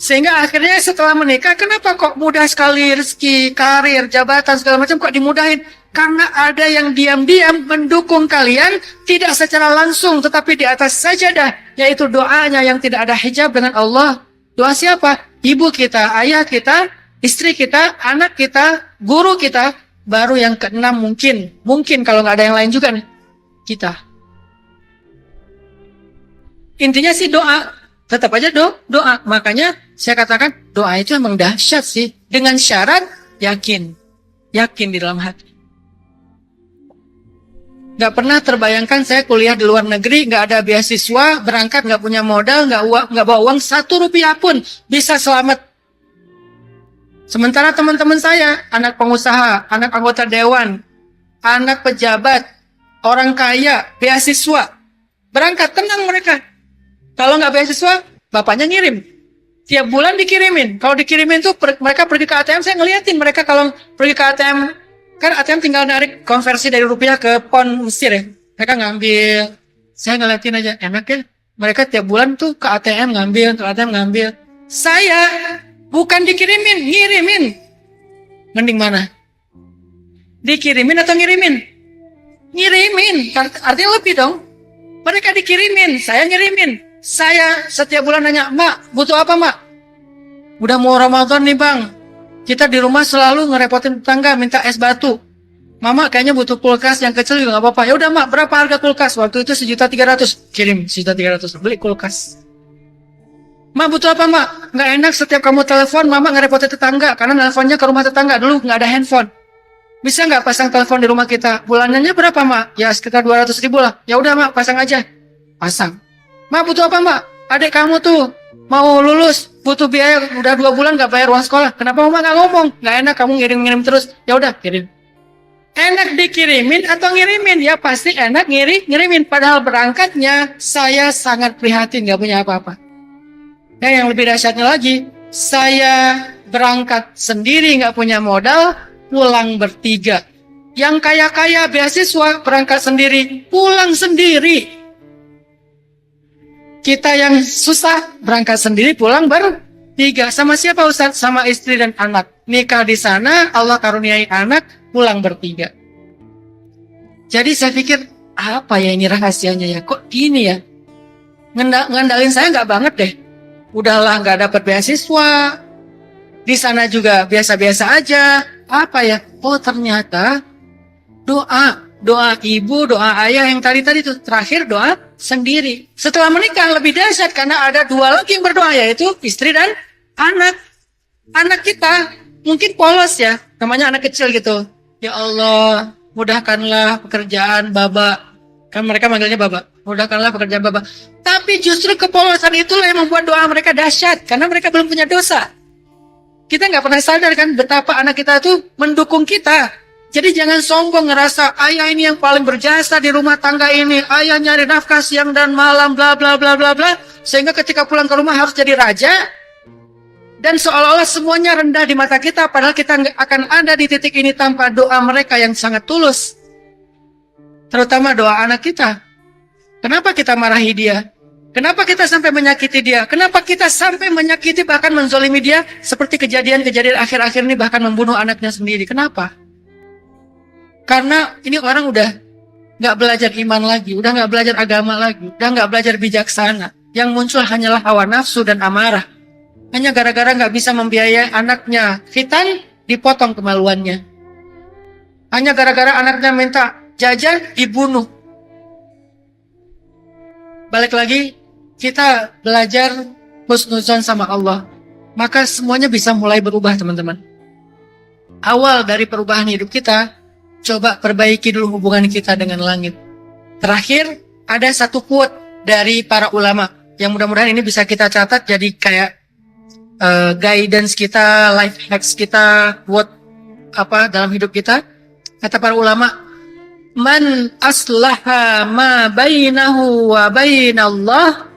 Sehingga akhirnya setelah menikah, kenapa kok mudah sekali rezeki, karir, jabatan, segala macam kok dimudahin? Karena ada yang diam-diam mendukung kalian, tidak secara langsung, tetapi di atas sajadah, yaitu doanya yang tidak ada hijab dengan Allah. Doa siapa? Ibu kita, ayah kita, istri kita, anak kita, guru kita. Baru yang keenam mungkin kalau nggak ada yang lain juga nih, kita. Intinya sih doa. Tetap aja doa. Makanya saya katakan doa itu emang dahsyat sih. Dengan syarat yakin. Yakin di dalam hati. Gak pernah terbayangkan saya kuliah di luar negeri, gak ada beasiswa, berangkat gak punya modal, gak bawa uang 1 rupiah pun bisa selamat. Sementara teman-teman saya, anak pengusaha, anak anggota dewan, anak pejabat, orang kaya, beasiswa, berangkat tenang mereka. Kalau nggak beasiswa, bapaknya ngirim. Tiap bulan dikirimin. Kalau dikirimin tuh mereka pergi ke ATM, saya ngeliatin mereka kalau pergi ke ATM, kan ATM tinggal narik konversi dari rupiah ke pon Mesir ya. Mereka ngambil. Saya ngeliatin aja, enak ya. Mereka tiap bulan tuh ke ATM ngambil, ke ATM ngambil. Saya bukan dikirimin, ngirimin. Mending mana? Dikirimin atau ngirimin? Ngirimin. Artinya lebih dong. Mereka dikirimin, saya ngirimin. Saya setiap bulan nanya, Mak, butuh apa Mak? Udah mau Ramadan nih Bang. Kita di rumah selalu ngerepotin tetangga minta es batu. Mama kayaknya butuh kulkas yang kecil juga gak apa-apa. Ya udah Mak, berapa harga kulkas? Waktu itu 1.300.000. Kirim 1.300.000. Beli kulkas. Mak butuh apa Mak? Nggak enak setiap kamu telepon, Mama ngerepotin tetangga. Karena teleponnya ke rumah tetangga. Dulu nggak ada handphone. Bisa nggak pasang telepon di rumah kita? Bulanannya berapa Mak? Ya sekitar 200.000 lah. Ya udah Mak, pasang aja. Pasang. Mak butuh apa Mak? Adik kamu tuh mau lulus, butuh biaya, udah 2 bulan nggak bayar uang sekolah. Kenapa Mama nggak ngomong? Nggak enak kamu ngirim-ngirim terus. Ya udah kirim. Enak dikirimin atau ngirimin? Ya pasti enak ngirimin. Padahal berangkatnya saya sangat prihatin nggak punya apa-apa. Dan yang lebih dahsyatnya lagi, saya berangkat sendiri nggak punya modal, pulang bertiga. Yang kaya-kaya beasiswa berangkat sendiri, pulang sendiri. Kita yang susah berangkat sendiri, pulang bertiga. Sama siapa Ustaz? Sama istri dan anak. Nikah di sana, Allah karuniai anak, pulang bertiga. Jadi saya pikir, apa ya ini rahasianya ya? Kok gini ya? Ngandalin saya nggak banget deh. Udahlah nggak dapat beasiswa. Di sana juga biasa-biasa aja. Apa ya? Oh ternyata doa ibu, doa ayah yang tadi itu terakhir doa sendiri. Setelah menikah lebih dahsyat karena ada dua lagi yang berdoa, yaitu istri dan anak. Anak kita mungkin polos ya, namanya anak kecil gitu. Ya Allah, mudahkanlah pekerjaan Baba. Kan mereka manggilnya Baba. Mudahkanlah pekerjaan Baba. Tapi justru kepolosan itulah yang membuat doa mereka dahsyat karena mereka belum punya dosa. Kita nggak pernah sadar kan betapa anak kita itu mendukung kita. Jadi jangan sombong ngerasa ayah ini yang paling berjasa di rumah tangga ini. Ayah nyari nafkah siang dan malam bla bla bla bla bla. Sehingga ketika pulang ke rumah harus jadi raja. Dan seolah-olah semuanya rendah di mata kita. Padahal kita nggak akan ada di titik ini tanpa doa mereka yang sangat tulus. Terutama doa anak kita. Kenapa kita marahi dia? Kenapa kita sampai menyakiti dia? Kenapa kita sampai menyakiti bahkan menzolimi dia? Seperti kejadian-kejadian akhir-akhir ini bahkan membunuh anaknya sendiri. Kenapa? Karena ini orang udah nggak belajar iman lagi, udah nggak belajar agama lagi, udah nggak belajar bijaksana. Yang muncul hanyalah hawa nafsu dan amarah. Hanya gara-gara nggak bisa membiayai anaknya khitan, dipotong kemaluannya. Hanya gara-gara anaknya minta jajan, dibunuh. Balik lagi, kita belajar husnuzon sama Allah. Maka semuanya bisa mulai berubah, teman-teman. Awal dari perubahan hidup kita, coba perbaiki dulu hubungan kita dengan langit. Terakhir, ada satu quote dari para ulama yang mudah-mudahan ini bisa kita catat jadi kayak guidance kita, life hacks kita, quote dalam hidup kita. Kata para ulama, man aslaha ma bainahu wa bainallah,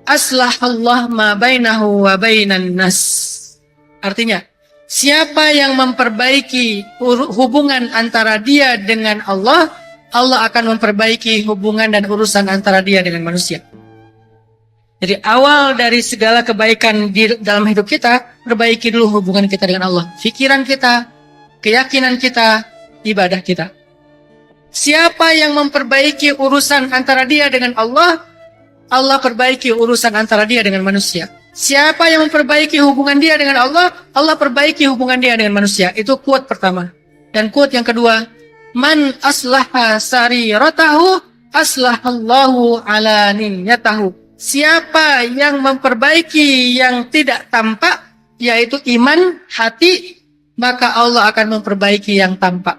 aslahallah ma bainahu wa bainan nas. Artinya, siapa yang memperbaiki hubungan antara dia dengan Allah, Allah akan memperbaiki hubungan dan urusan antara dia dengan manusia. Jadi awal dari segala kebaikan di dalam hidup kita, perbaiki dulu hubungan kita dengan Allah. Pikiran kita, keyakinan kita, ibadah kita. Siapa yang memperbaiki urusan antara dia dengan Allah, Allah perbaiki urusan antara dia dengan manusia. Siapa yang memperbaiki hubungan dia dengan Allah, Allah perbaiki hubungan dia dengan manusia. Itu quote pertama. Dan quote yang kedua, man aslaha sariratahu, aslahallahu ala niyyatahu. Siapa yang memperbaiki yang tidak tampak, yaitu iman hati, maka Allah akan memperbaiki yang tampak.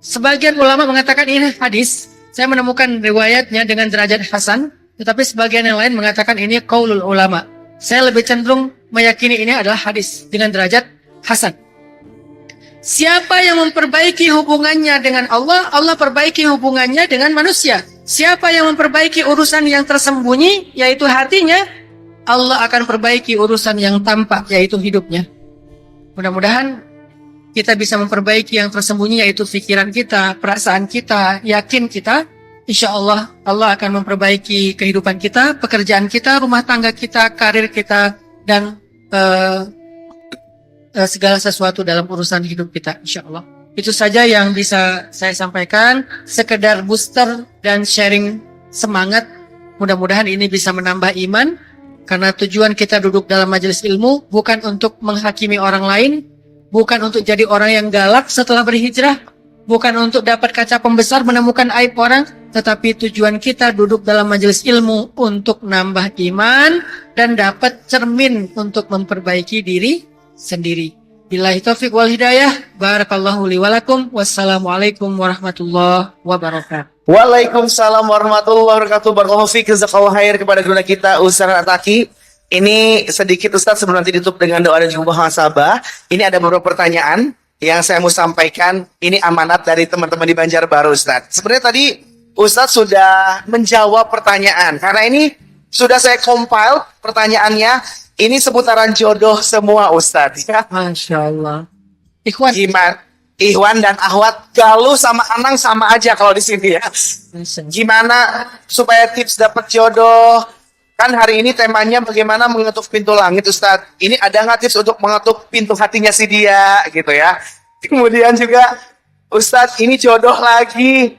Sebagian ulama mengatakan ini hadis. Saya menemukan riwayatnya dengan derajat hasan. Tetapi sebagian yang lain mengatakan ini qaulul ulama. Saya lebih cenderung meyakini ini adalah hadis dengan derajat hasan. Siapa yang memperbaiki hubungannya dengan Allah, Allah perbaiki hubungannya dengan manusia. Siapa yang memperbaiki urusan yang tersembunyi, yaitu hatinya, Allah akan perbaiki urusan yang tampak, yaitu hidupnya. Mudah-mudahan kita bisa memperbaiki yang tersembunyi, yaitu pikiran kita, perasaan kita, yakin kita. Insya Allah, Allah akan memperbaiki kehidupan kita, pekerjaan kita, rumah tangga kita, karir kita, dan segala sesuatu dalam urusan hidup kita, insya Allah. Itu saja yang bisa saya sampaikan, sekedar booster dan sharing semangat. Mudah-mudahan ini bisa menambah iman, karena tujuan kita duduk dalam majelis ilmu bukan untuk menghakimi orang lain, bukan untuk jadi orang yang galak setelah berhijrah, bukan untuk dapat kaca pembesar menemukan aib orang, tetapi tujuan kita duduk dalam majelis ilmu untuk nambah iman dan dapat cermin untuk memperbaiki diri sendiri. Billahi taufiq wal hidayah. Barakallahu li walakum. Wassalamualaikum warahmatullahi wabarakatuh. Waalaikumsalam warahmatullahi wabarakatuh. Barakallahu fiik, jazakallahu khair kepada guru kita Ustaz Ataki. Ini sedikit Ustaz sebelum nanti ditutup dengan doa dan juga muhasabah. Ini ada beberapa pertanyaan yang saya mau sampaikan. Ini amanat dari teman-teman di Banjarbaru Ustaz. Sebenarnya tadi Ustaz sudah menjawab pertanyaan. Karena ini sudah saya compile pertanyaannya. Ini seputaran jodoh semua Ustaz ya. Masya Allah. Ikhwan. Ikhwan dan Ahwat, Galuh sama Anang sama aja kalau di sini ya. Gimana supaya tips dapat jodoh? Kan hari ini temanya bagaimana mengetuk pintu langit Ustaz. Ini ada nggak tips untuk mengetuk pintu hatinya si dia gitu ya. Kemudian juga Ustadz, ini jodoh lagi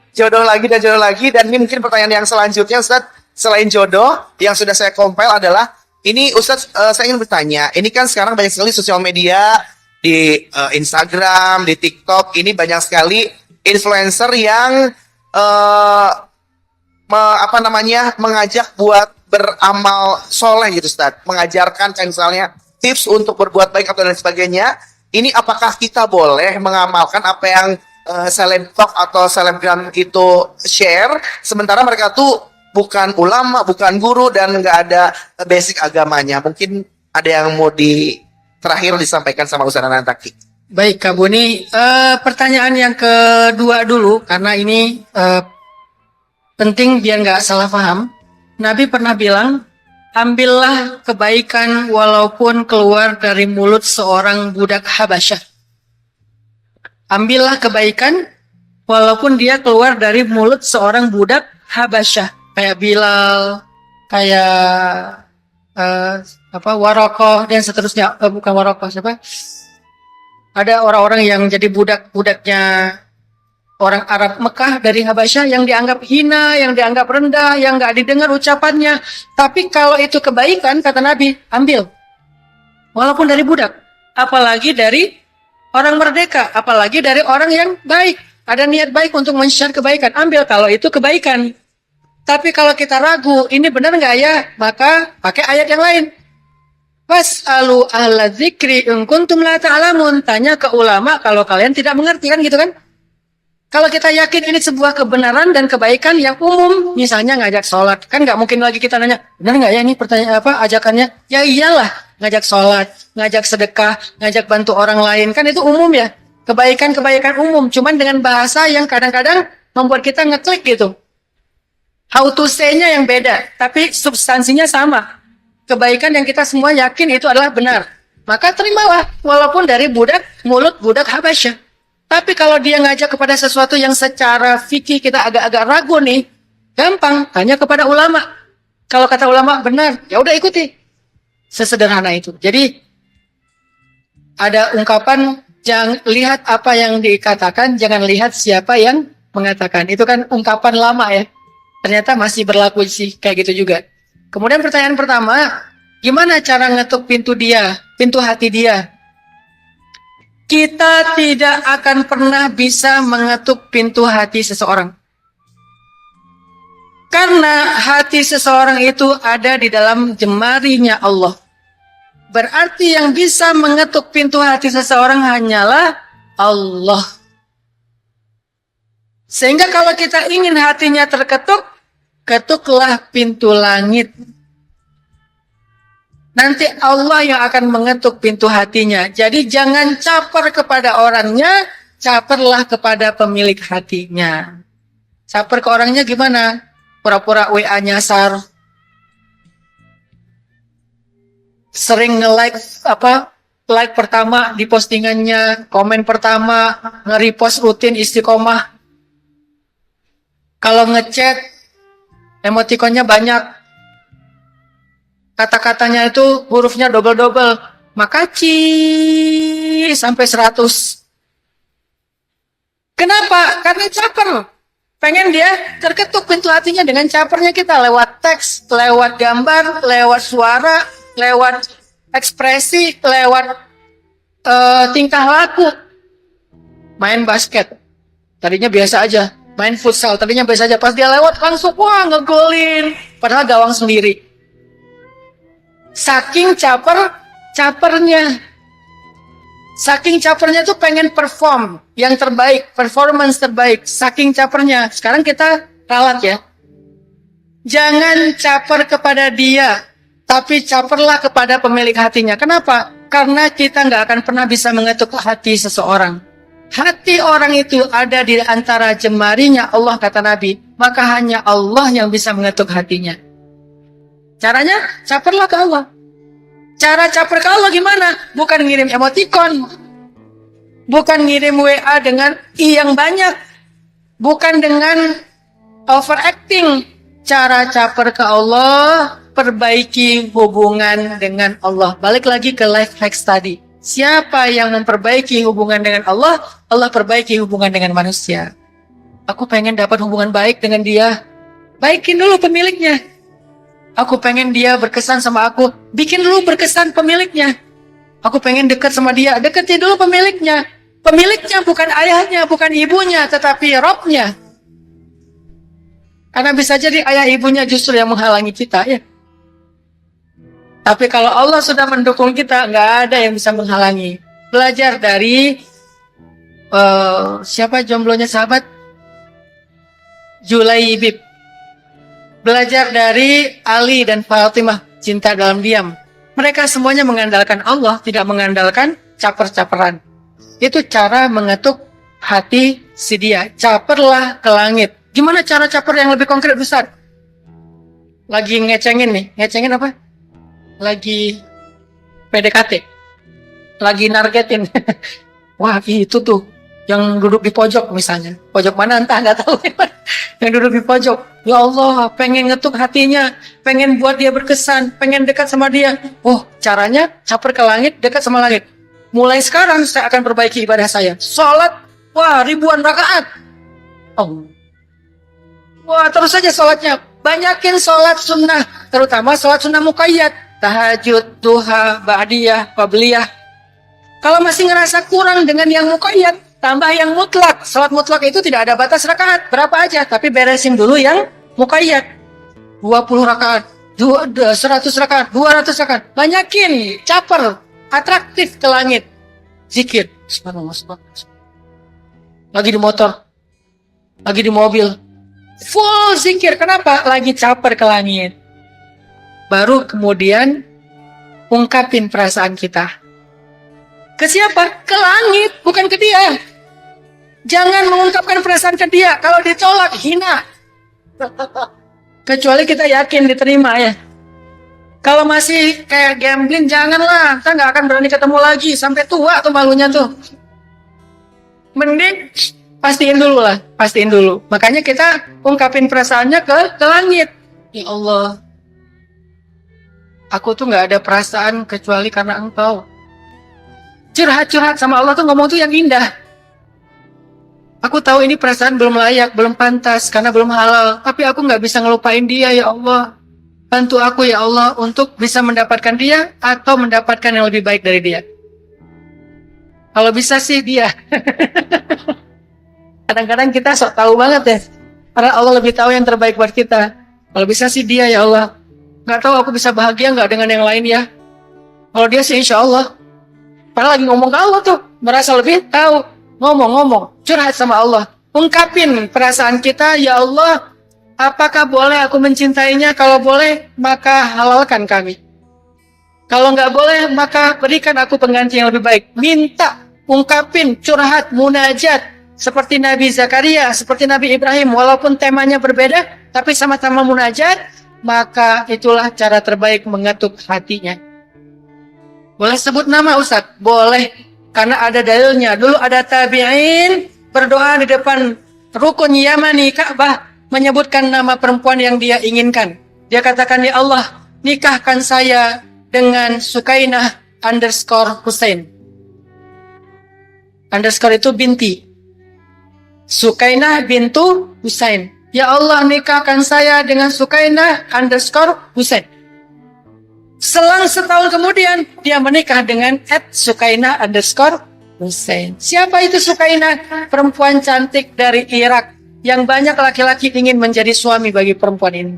dan ini mungkin pertanyaan yang selanjutnya Ustadz, selain jodoh yang sudah saya compile adalah ini Ustadz, saya ingin bertanya, ini kan sekarang banyak sekali sosial media di Instagram, di TikTok, ini banyak sekali influencer yang mengajak buat beramal soleh gitu Ustadz, mengajarkan kayak misalnya tips untuk berbuat baik atau dan sebagainya. Ini apakah kita boleh mengamalkan apa yang selebtok atau selebgram itu share, sementara mereka tuh bukan ulama, bukan guru, dan nggak ada basic agamanya? Mungkin ada yang mau terakhir disampaikan sama Ustaz Nantaki. Baik Kak Buni, pertanyaan yang kedua dulu, karena ini penting biar nggak salah paham. Nabi pernah bilang, ambillah kebaikan walaupun keluar dari mulut seorang budak Habasyah. Ambillah kebaikan walaupun dia keluar dari mulut seorang budak Habasyah, kayak Bilal, kayak Warokoh dan seterusnya. Bukan Warokoh, siapa? Ada orang-orang yang jadi budak-budaknya orang Arab Mekah dari Habasyah yang dianggap hina, yang dianggap rendah, yang nggak didengar ucapannya. Tapi kalau itu kebaikan, kata Nabi, ambil. Walaupun dari budak, apalagi dari orang merdeka, apalagi dari orang yang baik. Ada niat baik untuk men-share kebaikan. Ambil kalau itu kebaikan. Tapi kalau kita ragu, ini benar nggak ya? Maka pakai ayat yang lain. Fas'alu ahla dzikri in kuntum la ta'lamun. Tanya ke ulama kalau kalian tidak mengerti, kan gitu kan? Kalau kita yakin ini sebuah kebenaran dan kebaikan yang umum, misalnya ngajak sholat, kan nggak mungkin lagi kita nanya, benar nggak ya ini pertanyaan ajakannya? Ya iyalah, ngajak sholat, ngajak sedekah, ngajak bantu orang lain, kan itu umum ya, kebaikan-kebaikan umum, cuman dengan bahasa yang kadang-kadang membuat kita ngeklik gitu. How to say-nya yang beda, tapi substansinya sama. Kebaikan yang kita semua yakin itu adalah benar, maka terimalah, walaupun dari mulut budak Habasyah. Tapi kalau dia ngajak kepada sesuatu yang secara fikih kita agak-agak ragu nih, gampang, tanya kepada ulama. Kalau kata ulama benar, ya udah ikuti. Sesederhana itu. Jadi ada ungkapan, jangan lihat apa yang dikatakan, jangan lihat siapa yang mengatakan. Itu kan ungkapan lama ya. Ternyata masih berlaku sih kayak gitu juga. Kemudian pertanyaan pertama, gimana cara ngetuk pintu hati dia? Kita tidak akan pernah bisa mengetuk pintu hati seseorang. Karena hati seseorang itu ada di dalam jemarinya Allah. Berarti yang bisa mengetuk pintu hati seseorang hanyalah Allah. Sehingga kalau kita ingin hatinya terketuk, ketuklah pintu langit. Nanti Allah yang akan mengetuk pintu hatinya. Jadi jangan caper kepada orangnya, caperlah kepada pemilik hatinya. Caper ke orangnya gimana? Pura-pura WA nyasar. Sering nge-like like pertama di postingannya, komen pertama, nge-repost rutin istiqomah. Kalau ngechat, emotikonnya banyak. Kata-katanya itu hurufnya double-double. Makasih sampai 100. Kenapa? Karena caper. Pengen dia terketuk pintu hatinya dengan capernya kita. Lewat teks, lewat gambar, lewat suara, lewat ekspresi, lewat tingkah laku. Main basket. Tadinya biasa aja. Main futsal. Tadinya biasa aja. Pas dia lewat langsung, wah ngegolin. Padahal gawang sendiri. Saking capernya. Saking capernya tuh pengen perform yang terbaik, performance terbaik. Saking capernya. Sekarang kita ralat ya. Jangan caper kepada dia, tapi caperlah kepada pemilik hatinya. Kenapa? Karena kita nggak akan pernah bisa mengetuk hati seseorang. Hati orang itu ada di antara jemarinya Allah, kata Nabi. Maka hanya Allah yang bisa mengetuk hatinya. Caranya, caperlah ke Allah. Cara caper ke Allah gimana? Bukan ngirim emoticon. Bukan ngirim WA dengan I yang banyak. Bukan dengan overacting. Cara caper ke Allah, perbaiki hubungan dengan Allah. Balik lagi ke life hacks tadi. Siapa yang memperbaiki hubungan dengan Allah, Allah perbaiki hubungan dengan manusia. Aku pengen dapat hubungan baik dengan dia. Baikin dulu pemiliknya. Aku pengen dia berkesan sama aku. Bikin dulu berkesan pemiliknya. Aku pengen dekat sama dia. Deketin dulu pemiliknya. Pemiliknya bukan ayahnya, bukan ibunya, tetapi Robnya. Karena bisa jadi ayah ibunya justru yang menghalangi kita, ya. Tapi kalau Allah sudah mendukung kita, nggak ada yang bisa menghalangi. Belajar dari siapa jomblonya sahabat? Julaibib. Belajar dari Ali dan Fatimah, cinta dalam diam. Mereka semuanya mengandalkan Allah, tidak mengandalkan caper-caperan. Itu cara mengetuk hati si dia. Caperlah ke langit. Gimana cara caper yang lebih konkret besar? Lagi ngecengin nih. Ngecengin apa? Lagi PDKT. Lagi nargetin. Wah, itu tuh yang duduk di pojok misalnya. Pojok mana entah, nggak tahu. Yang duduk di pojok. Ya Allah, pengen ngetuk hatinya, pengen buat dia berkesan, pengen dekat sama dia. Oh, caranya caper ke langit, dekat sama langit. Mulai sekarang saya akan perbaiki ibadah saya. Sholat, wah, ribuan rakaat. Oh. Wah, terus saja sholatnya. Banyakin sholat sunnah, terutama sholat sunnah muqayyad. Tahajud, duha, ba'diyah, qabliyah. Kalau masih ngerasa kurang dengan yang muqayyad, tambah yang mutlak. Salat mutlak itu tidak ada batas rakaat, berapa aja, tapi beresin dulu yang muqayyad. 20 rakaat, 100 rakaat, 200 rakaat. Banyakin, caper, atraktif ke langit. Zikir. Subhanallah, subhanallah. Lagi di motor, lagi di mobil. Full zikir, kenapa? Lagi caper ke langit. Baru kemudian ungkapin perasaan kita. Ke siapa? Ke langit, bukan ke dia. Jangan mengungkapkan perasaan ke dia. Kalau ditolak, hina. Kecuali kita yakin diterima, ya. Kalau masih kayak gambling, janganlah. Kita nggak akan berani ketemu lagi. Sampai tua tuh malunya tuh. Mending pastiin dulu lah. Pastiin dulu. Makanya kita ungkapin perasaannya ke langit. Ya Allah, aku tuh nggak ada perasaan kecuali karena Engkau. Curhat-curhat sama Allah tuh ngomong tuh yang indah. Aku tahu ini perasaan belum layak, belum pantas, karena belum halal. Tapi aku nggak bisa ngelupain dia, ya Allah. Bantu aku, ya Allah, untuk bisa mendapatkan dia atau mendapatkan yang lebih baik dari dia. Kalau bisa sih dia. Kadang-kadang kita sok tahu banget ya. Karena Allah lebih tahu yang terbaik buat kita. Kalau bisa sih dia, ya Allah. Nggak tahu aku bisa bahagia nggak dengan yang lain ya. Kalau dia sih insya Allah. Padahal lagi ngomong ke Allah tuh. Merasa lebih tahu. Ngomong-ngomong. Curhat sama Allah. Ungkapin perasaan kita. Ya Allah, apakah boleh aku mencintainya? Kalau boleh, maka halalkan kami. Kalau nggak boleh, maka berikan aku pengganti yang lebih baik. Minta, ungkapin, curhat, munajat. Seperti Nabi Zakaria, seperti Nabi Ibrahim. Walaupun temanya berbeda, tapi sama-sama munajat. Maka itulah cara terbaik mengetuk hatinya. Boleh sebut nama Ustadz? Boleh. Karena ada dalilnya. Dulu ada tabi'in berdoa di depan rukun Yamani Ka'bah, menyebutkan nama perempuan yang dia inginkan. Dia katakan, ya Allah, nikahkan saya dengan Sukainah _ Husain. Underscore itu binti. Sukainah bintu Husain. Ya Allah, nikahkan saya dengan Sukainah _ Husain. Selang setahun kemudian, dia menikah dengan @Sukainah _ Husain. Siapa itu Sukainah? Perempuan cantik dari Irak yang banyak laki-laki ingin menjadi suami bagi perempuan ini.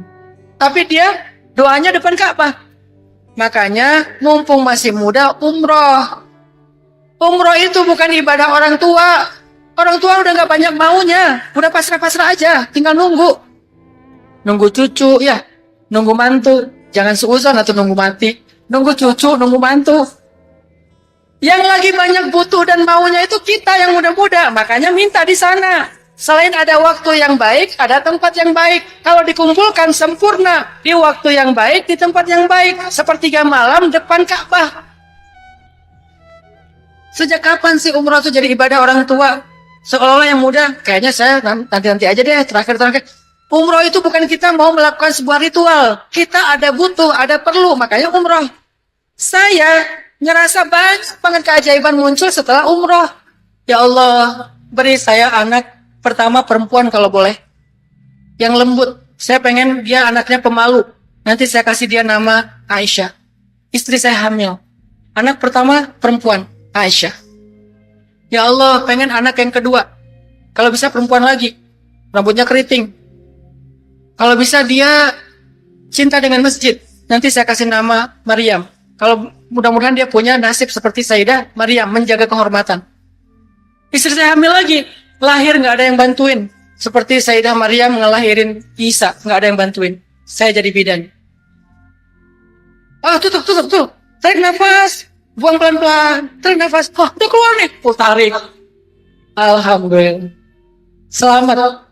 Tapi dia doanya depan Ka'bah. Makanya mumpung masih muda, umroh. Umroh itu bukan ibadah orang tua. Orang tua udah gak banyak maunya. Udah pasrah-pasrah aja, tinggal nunggu. Nunggu cucu, ya. Nunggu mantu. Jangan seuzon atau nunggu mati. Nunggu cucu, nunggu mantu. Yang lagi banyak butuh dan maunya itu kita yang muda-muda. Makanya minta di sana. Selain ada waktu yang baik, ada tempat yang baik. Kalau dikumpulkan sempurna. Di waktu yang baik, di tempat yang baik. Sepertiga malam depan Ka'bah. Sejak kapan sih umroh itu jadi ibadah orang tua? Seolah-olah yang muda, kayaknya saya nanti-nanti aja deh, terakhir-terakhir. Umroh itu bukan kita mau melakukan sebuah ritual. Kita ada butuh, ada perlu, makanya umroh. Saya ngerasa banyak banget keajaiban muncul setelah umroh. Ya Allah, beri saya anak pertama perempuan kalau boleh. Yang lembut. Saya pengen dia anaknya pemalu. Nanti saya kasih dia nama Aisyah. Istri saya hamil. Anak pertama perempuan, Aisyah. Ya Allah, pengen anak yang kedua. Kalau bisa perempuan lagi. Rambutnya keriting. Kalau bisa dia cinta dengan masjid. Nanti saya kasih nama Maryam. Kalau mudah-mudahan dia punya nasib seperti Sayyidah Maryam, menjaga kehormatan. Istri saya hamil lagi. Lahir nggak ada yang bantuin. Seperti Sayyidah Maryam ngelahirin Isa, nggak ada yang bantuin. Saya jadi bidan. Tutup. Tarik nafas, buang pelan-pelan. Tarik nafas, udah keluar nih. Tarik. Alhamdulillah. Selamat.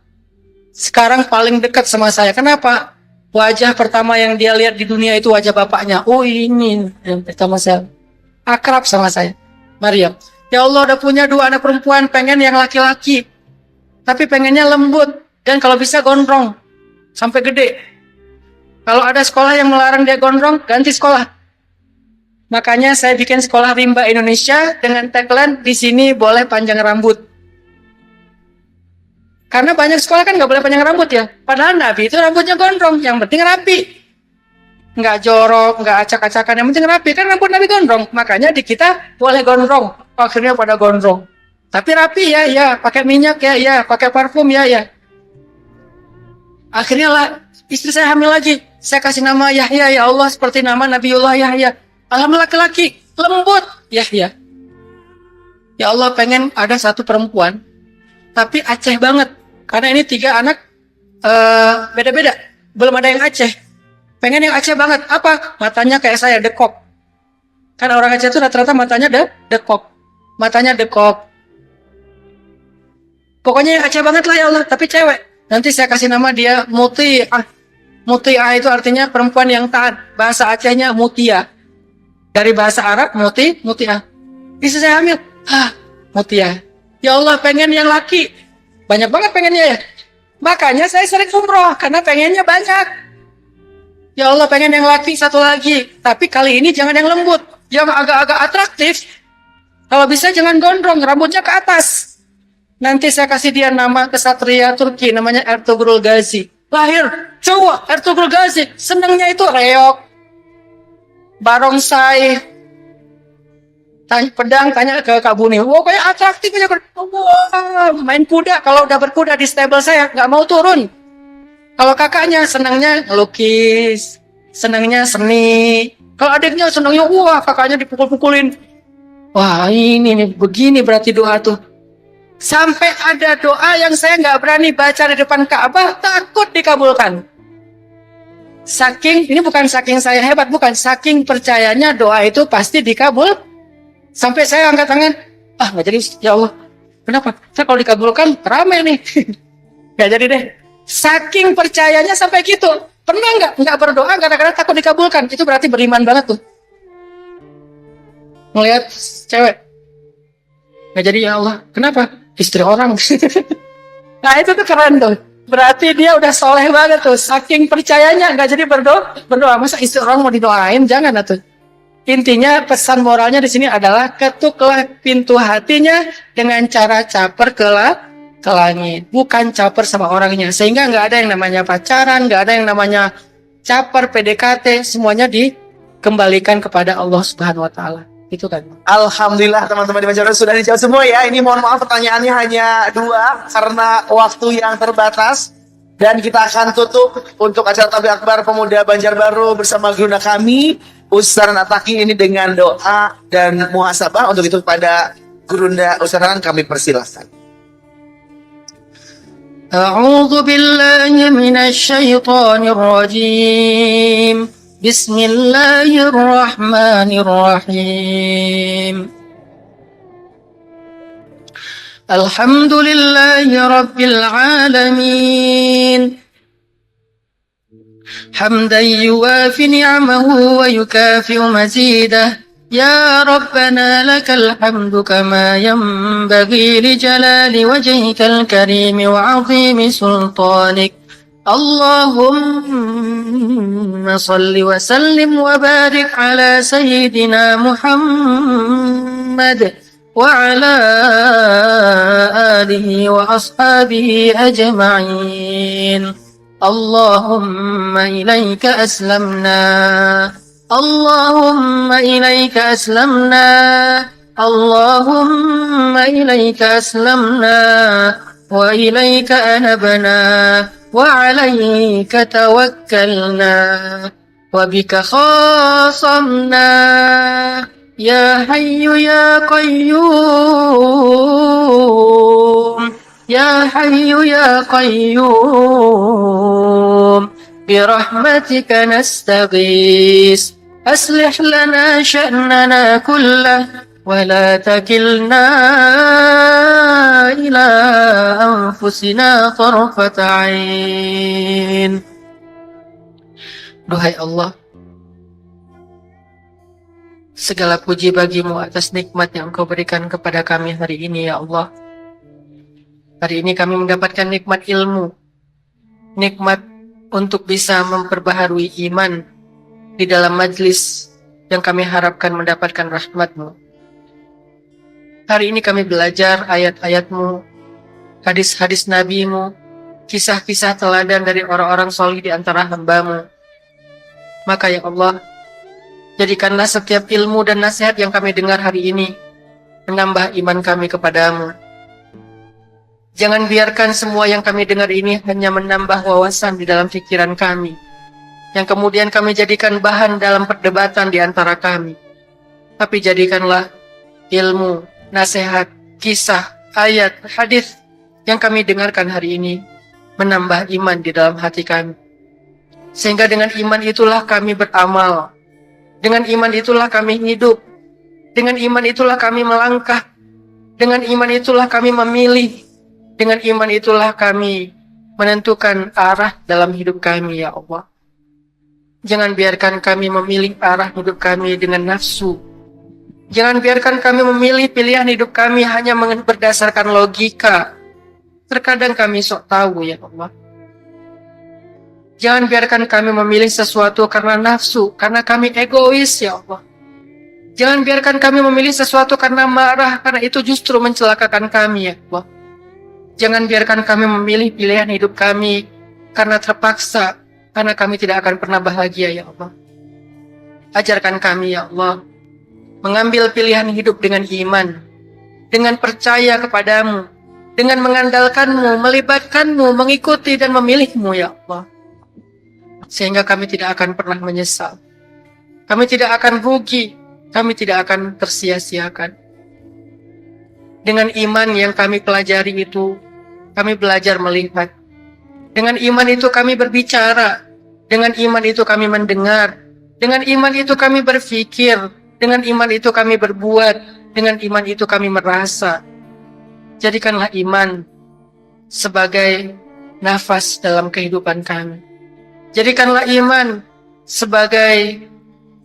Sekarang paling dekat sama saya. Kenapa? Wajah pertama yang dia lihat di dunia itu wajah bapaknya. Oh ini yang pertama saya. Akrab sama saya. Maryam. Ya Allah, udah punya 2 anak perempuan, pengen yang laki-laki. Tapi pengennya lembut. Dan kalau bisa gondrong. Sampai gede. Kalau ada sekolah yang melarang dia gondrong, ganti sekolah. Makanya saya bikin sekolah rimba Indonesia dengan tagline, di sini boleh panjang rambut. Karena banyak sekolah kan nggak boleh panjang rambut ya. Padahal Nabi itu rambutnya gondrong. Yang penting rapi. Nggak jorok, nggak acak-acakan. Yang penting rapi. Kan rambut Nabi gondrong. Makanya di kita boleh gondrong. Akhirnya pada gondrong. Tapi rapi ya, pakai minyak ya, pakai parfum ya. Akhirnya lah, istri saya hamil lagi. Saya kasih nama Yahya, ya Allah, seperti nama Nabiullah Yahya. Alhamdulillah laki-laki, lembut, Yahya. Ya Allah, pengen ada satu perempuan, tapi Aceh banget. Karena ini 3 anak beda-beda, belum ada yang Aceh. Pengen yang Aceh banget, apa? Matanya kayak saya, dekok. Karena orang Aceh itu rata-rata matanya dekok. Matanya dekok. Pokoknya yang Aceh banget lah ya Allah, tapi cewek. Nanti saya kasih nama dia Muti'ah. Muti'ah itu artinya perempuan yang taat. Bahasa Acehnya Mutia. Dari bahasa Arab Muti'ah. Istri saya hamil. Mutia. Ya Allah, pengen yang laki. Banyak banget pengennya ya. Makanya saya sering umroh karena pengennya banyak. Ya Allah, pengen yang laki satu lagi. Tapi kali ini jangan yang lembut, yang agak-agak atraktif. Kalau bisa jangan gondrong, rambutnya ke atas. Nanti saya kasih dia nama kesatria Turki, namanya Ertugrul Gazi. Lahir cowok, Ertugrul Gazi. Senangnya itu reok, barongsai, pedang, tanya ke Kak Buni. Wah, kayak atraktif aja. Wah, main kuda. Kalau udah berkuda di stable saya, nggak mau turun. Kalau kakaknya senangnya ngelukis, senangnya seni. Kalau adiknya senangnya, wah, kakaknya dipukul-pukulin. Wah, ini begini berarti doa tuh. Sampai ada doa yang saya nggak berani baca di depan Ka'bah, takut dikabulkan. Ini bukan saking saya hebat, bukan. Saking percayanya doa itu pasti dikabul. Sampai saya angkat tangan, nggak jadi, ya Allah. Kenapa? Saya kalau dikabulkan, rame nih. Nggak jadi deh. Saking percayanya sampai gitu. Pernah nggak berdoa kadang-kadang takut dikabulkan? Itu berarti beriman banget tuh. Melihat cewek. Nggak jadi, ya Allah. Kenapa? Istri orang. Nah itu tuh keren tuh. Berarti dia udah soleh banget tuh. Saking percayanya nggak jadi berdoa. Masa istri orang mau didoain? Jangan tuh. Intinya pesan moralnya di sini adalah ketuklah pintu hatinya dengan cara caper ke langit. Bukan caper sama orangnya. Sehingga nggak ada yang namanya pacaran, nggak ada yang namanya caper, PDKT. Semuanya dikembalikan kepada Allah Subhanahu Wa Taala. Itu kan. Alhamdulillah teman-teman di Banjarnegara sudah dijawab semua ya. Ini mohon maaf pertanyaannya hanya 2 karena waktu yang terbatas. Dan kita akan tutup untuk acara Tabligh Akbar Pemuda Banjarbaru bersama gurunda kami Ustaz Ataki ini dengan doa dan muhasabah. Untuk itu pada gurunda Ustaz kami persilahkan. A'udzu billahi minasy syaithanir rajim. Bismillahirrahmanirrahim. Alhamdulillahi rabbil alamin. Hamdan yuwafi ni'amahu wa yukafi'u mazidah. Ya Rabbana lakal hamdu kama yanbaghi li jalali wajhikal karim wa 'azimi sultanik. اللهم صل وسلم وبارك على سيدنا محمد وعلى آله وأصحابه أجمعين. اللهم إليك أسلمنا، اللهم إليك أسلمنا، اللهم إليك أسلمنا، وإليك أنبنا، وعليك توكلنا، وبك خاصمنا، يا حي يا قيوم، يا حي يا قيوم، برحمتك نستغيث، أصلح لنا شأننا كله ولا تكلنا إلى أنفسنا طرفة عين. Duhai Allah, segala puji bagimu atas nikmat yang Engkau berikan kepada kami hari ini, ya Allah. Hari ini kami mendapatkan nikmat ilmu, nikmat untuk bisa memperbaharui iman di dalam majlis yang kami harapkan mendapatkan rahmat-Mu. Hari ini kami belajar ayat-ayat-Mu, hadis-hadis Nabi-Mu, kisah-kisah teladan dari orang-orang solih di antara hamba-Mu. Maka ya Allah, jadikanlah setiap ilmu dan nasihat yang kami dengar hari ini menambah iman kami kepadamu. Jangan biarkan semua yang kami dengar ini hanya menambah wawasan di dalam pikiran kami, yang kemudian kami jadikan bahan dalam perdebatan di antara kami. Tapi jadikanlah ilmu, nasihat, kisah, ayat, hadis yang kami dengarkan hari ini menambah iman di dalam hati kami. Sehingga dengan iman itulah kami beramal, dengan iman itulah kami hidup, dengan iman itulah kami melangkah, dengan iman itulah kami memilih, dengan iman itulah kami menentukan arah dalam hidup kami, ya Allah. Jangan biarkan kami memilih arah hidup kami dengan nafsu. Jangan biarkan kami memilih pilihan hidup kami hanya berdasarkan logika. Terkadang kami sok tahu, ya Allah. Jangan biarkan kami memilih sesuatu karena nafsu, karena kami egois, ya Allah. Jangan biarkan kami memilih sesuatu karena marah, karena itu justru mencelakakan kami, ya Allah. Jangan biarkan kami memilih pilihan hidup kami karena terpaksa, karena kami tidak akan pernah bahagia, ya Allah. Ajarkan kami, ya Allah, mengambil pilihan hidup dengan iman, dengan percaya kepadamu, dengan mengandalkanmu, melibatkanmu, mengikuti dan memilihmu, ya Allah. Sehingga kami tidak akan pernah menyesal. Kami tidak akan rugi, kami tidak akan tersia-siakan. Dengan iman yang kami pelajari itu, kami belajar melihat. Dengan iman itu kami berbicara. Dengan iman itu kami mendengar. Dengan iman itu kami berpikir. Dengan iman itu kami berbuat. Dengan iman itu kami merasa. Jadikanlah iman sebagai nafas dalam kehidupan kami. Jadikanlah iman sebagai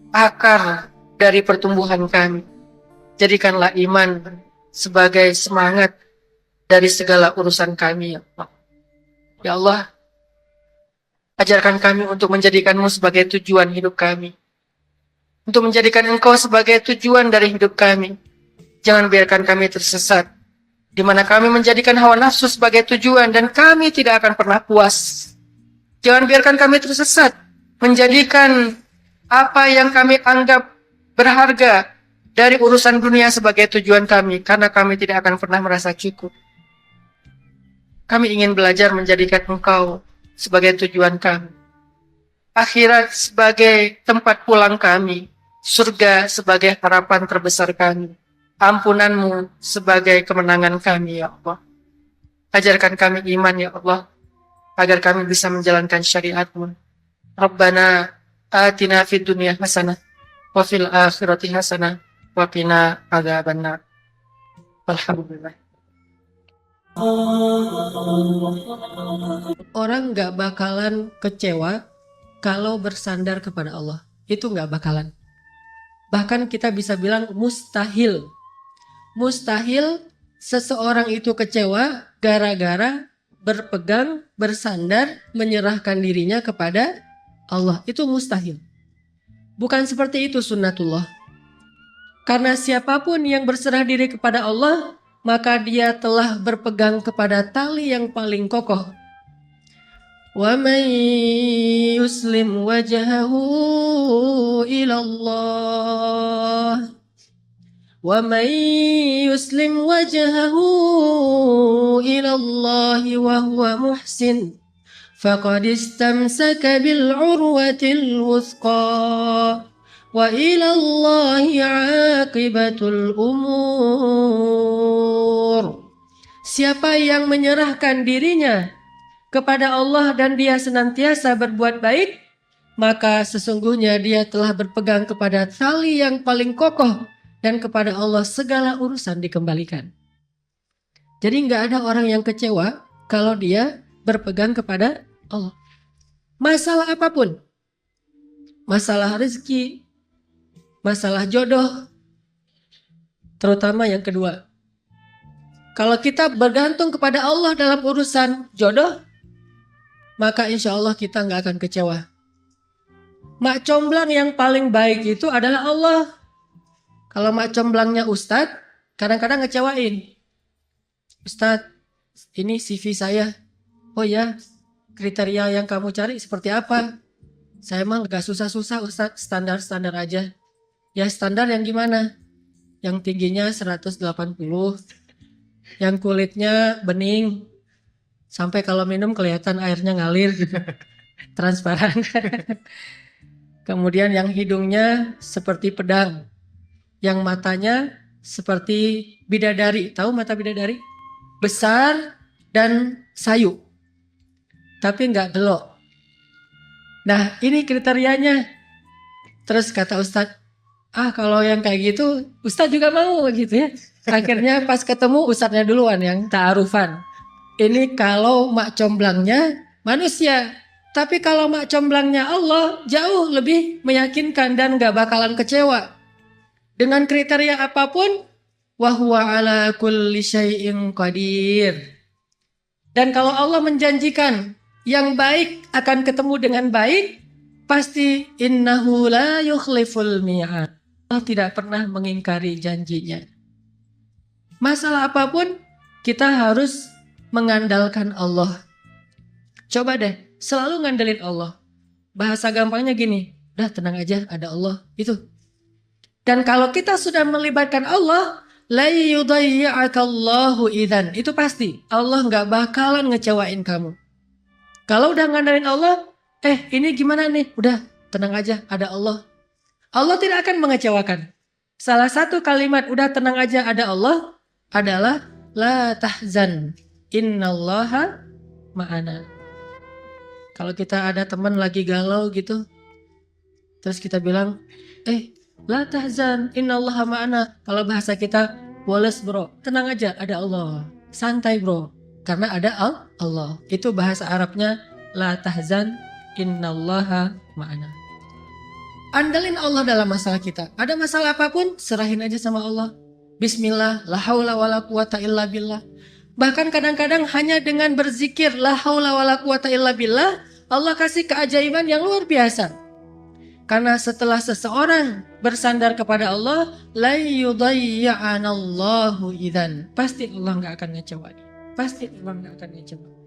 akar dari pertumbuhan kami. Jadikanlah iman sebagai semangat dari segala urusan kami, ya Allah. Ya Allah, ajarkan kami untuk menjadikan-Mu sebagai tujuan hidup kami. Untuk menjadikan Engkau sebagai tujuan dari hidup kami. Jangan biarkan kami tersesat, di mana kami menjadikan hawa nafsu sebagai tujuan dan kami tidak akan pernah puas. Jangan biarkan kami tersesat, menjadikan apa yang kami anggap berharga dari urusan dunia sebagai tujuan kami, karena kami tidak akan pernah merasa cukup. Kami ingin belajar menjadikan Engkau sebagai tujuan kami, akhirat sebagai tempat pulang kami, surga sebagai harapan terbesar kami, ampunan-Mu sebagai kemenangan kami, ya Allah. Ajarkan kami iman, ya Allah, agar kami bisa menjalankan syariat-Mu. Rabbana atina fid dunya hasanah wa fil akhirati hasanah wa qina adzabannar. Alhamdulillah. Orang gak bakalan kecewa kalau bersandar kepada Allah. Itu gak bakalan. Bahkan kita bisa bilang mustahil. Mustahil seseorang itu kecewa gara-gara berpegang, bersandar, menyerahkan dirinya kepada Allah. Itu mustahil. Bukan seperti itu sunnatullah. Karena siapapun yang berserah diri kepada Allah, maka dia telah berpegang kepada tali yang paling kokoh. Wa man yuslim wajhahu ila Allah. Wa man yuslim wajhahu ila Allah wa huwa muhsin faqad istamsaka bil urwatil wuthqa. Wa ilallahi aqibatul umur. Siapa yang menyerahkan dirinya kepada Allah dan dia senantiasa berbuat baik, maka sesungguhnya dia telah berpegang kepada tali yang paling kokoh dan kepada Allah segala urusan dikembalikan. Jadi nggak ada orang yang kecewa kalau dia berpegang kepada Allah. Masalah apapun, masalah rezeki, masalah jodoh, terutama yang kedua. Kalau kita bergantung kepada Allah dalam urusan jodoh, maka insya Allah kita nggak akan kecewa. Mak comblang yang paling baik itu adalah Allah. Kalau mak comblangnya Ustadz, kadang-kadang ngecewain. Ustadz, ini CV saya. Oh ya, kriteria yang kamu cari seperti apa? Saya emang gak susah-susah Ustadz, standar-standar aja. Ya standar yang gimana? Yang tingginya 180, yang kulitnya bening, sampai kalau minum kelihatan airnya ngalir gitu, transparan. Kemudian yang hidungnya seperti pedang, yang matanya seperti bidadari. Tahu mata bidadari? Besar dan sayu, tapi nggak gelok. Nah ini kriterianya. Terus kata Ustadz, kalau yang kayak gitu Ustadz juga mau gitu ya. Akhirnya pas ketemu Ustadznya duluan yang ta'arufan. Ini kalau mak comblangnya manusia. Tapi kalau mak comblangnya Allah jauh lebih meyakinkan dan gak bakalan kecewa. Dengan kriteria apapun, wa huwa ala kulli syai'in qadir. Dan kalau Allah menjanjikan yang baik akan ketemu dengan baik, pasti innahu la yukhliful mi'ad. Allah tidak pernah mengingkari janjinya. Masalah apapun, kita harus mengandalkan Allah. Coba deh, selalu ngandelin Allah. Bahasa gampangnya gini, udah tenang aja, ada Allah. Itu. Dan kalau kita sudah melibatkan Allah, la yudayya'akallahu idzan. Itu pasti, Allah gak bakalan ngecewain kamu. Kalau udah ngandelin Allah, ini gimana nih? Udah, tenang aja, ada Allah. Allah tidak akan mengecewakan. Salah satu kalimat udah tenang aja ada Allah adalah la tahzan innallaha ma'ana. Kalau kita ada teman lagi galau gitu, terus kita bilang, la tahzan innallaha ma'ana. Kalau bahasa kita, woles bro, tenang aja ada Allah. Santai bro, karena ada Allah. Itu bahasa Arabnya la tahzan innallaha ma'ana. Andalin Allah dalam masalah kita. Ada masalah apapun, serahin aja sama Allah. Bismillah, la haula wala quwata illa billah. Bahkan kadang-kadang hanya dengan berzikir la haula wala quwata illa billah, Allah kasih keajaiban yang luar biasa. Karena setelah seseorang bersandar kepada Allah, la yudayya'anallahu idzan. Pasti Allah enggak akan ngecewain. Pasti Allah enggak akan ngecewain.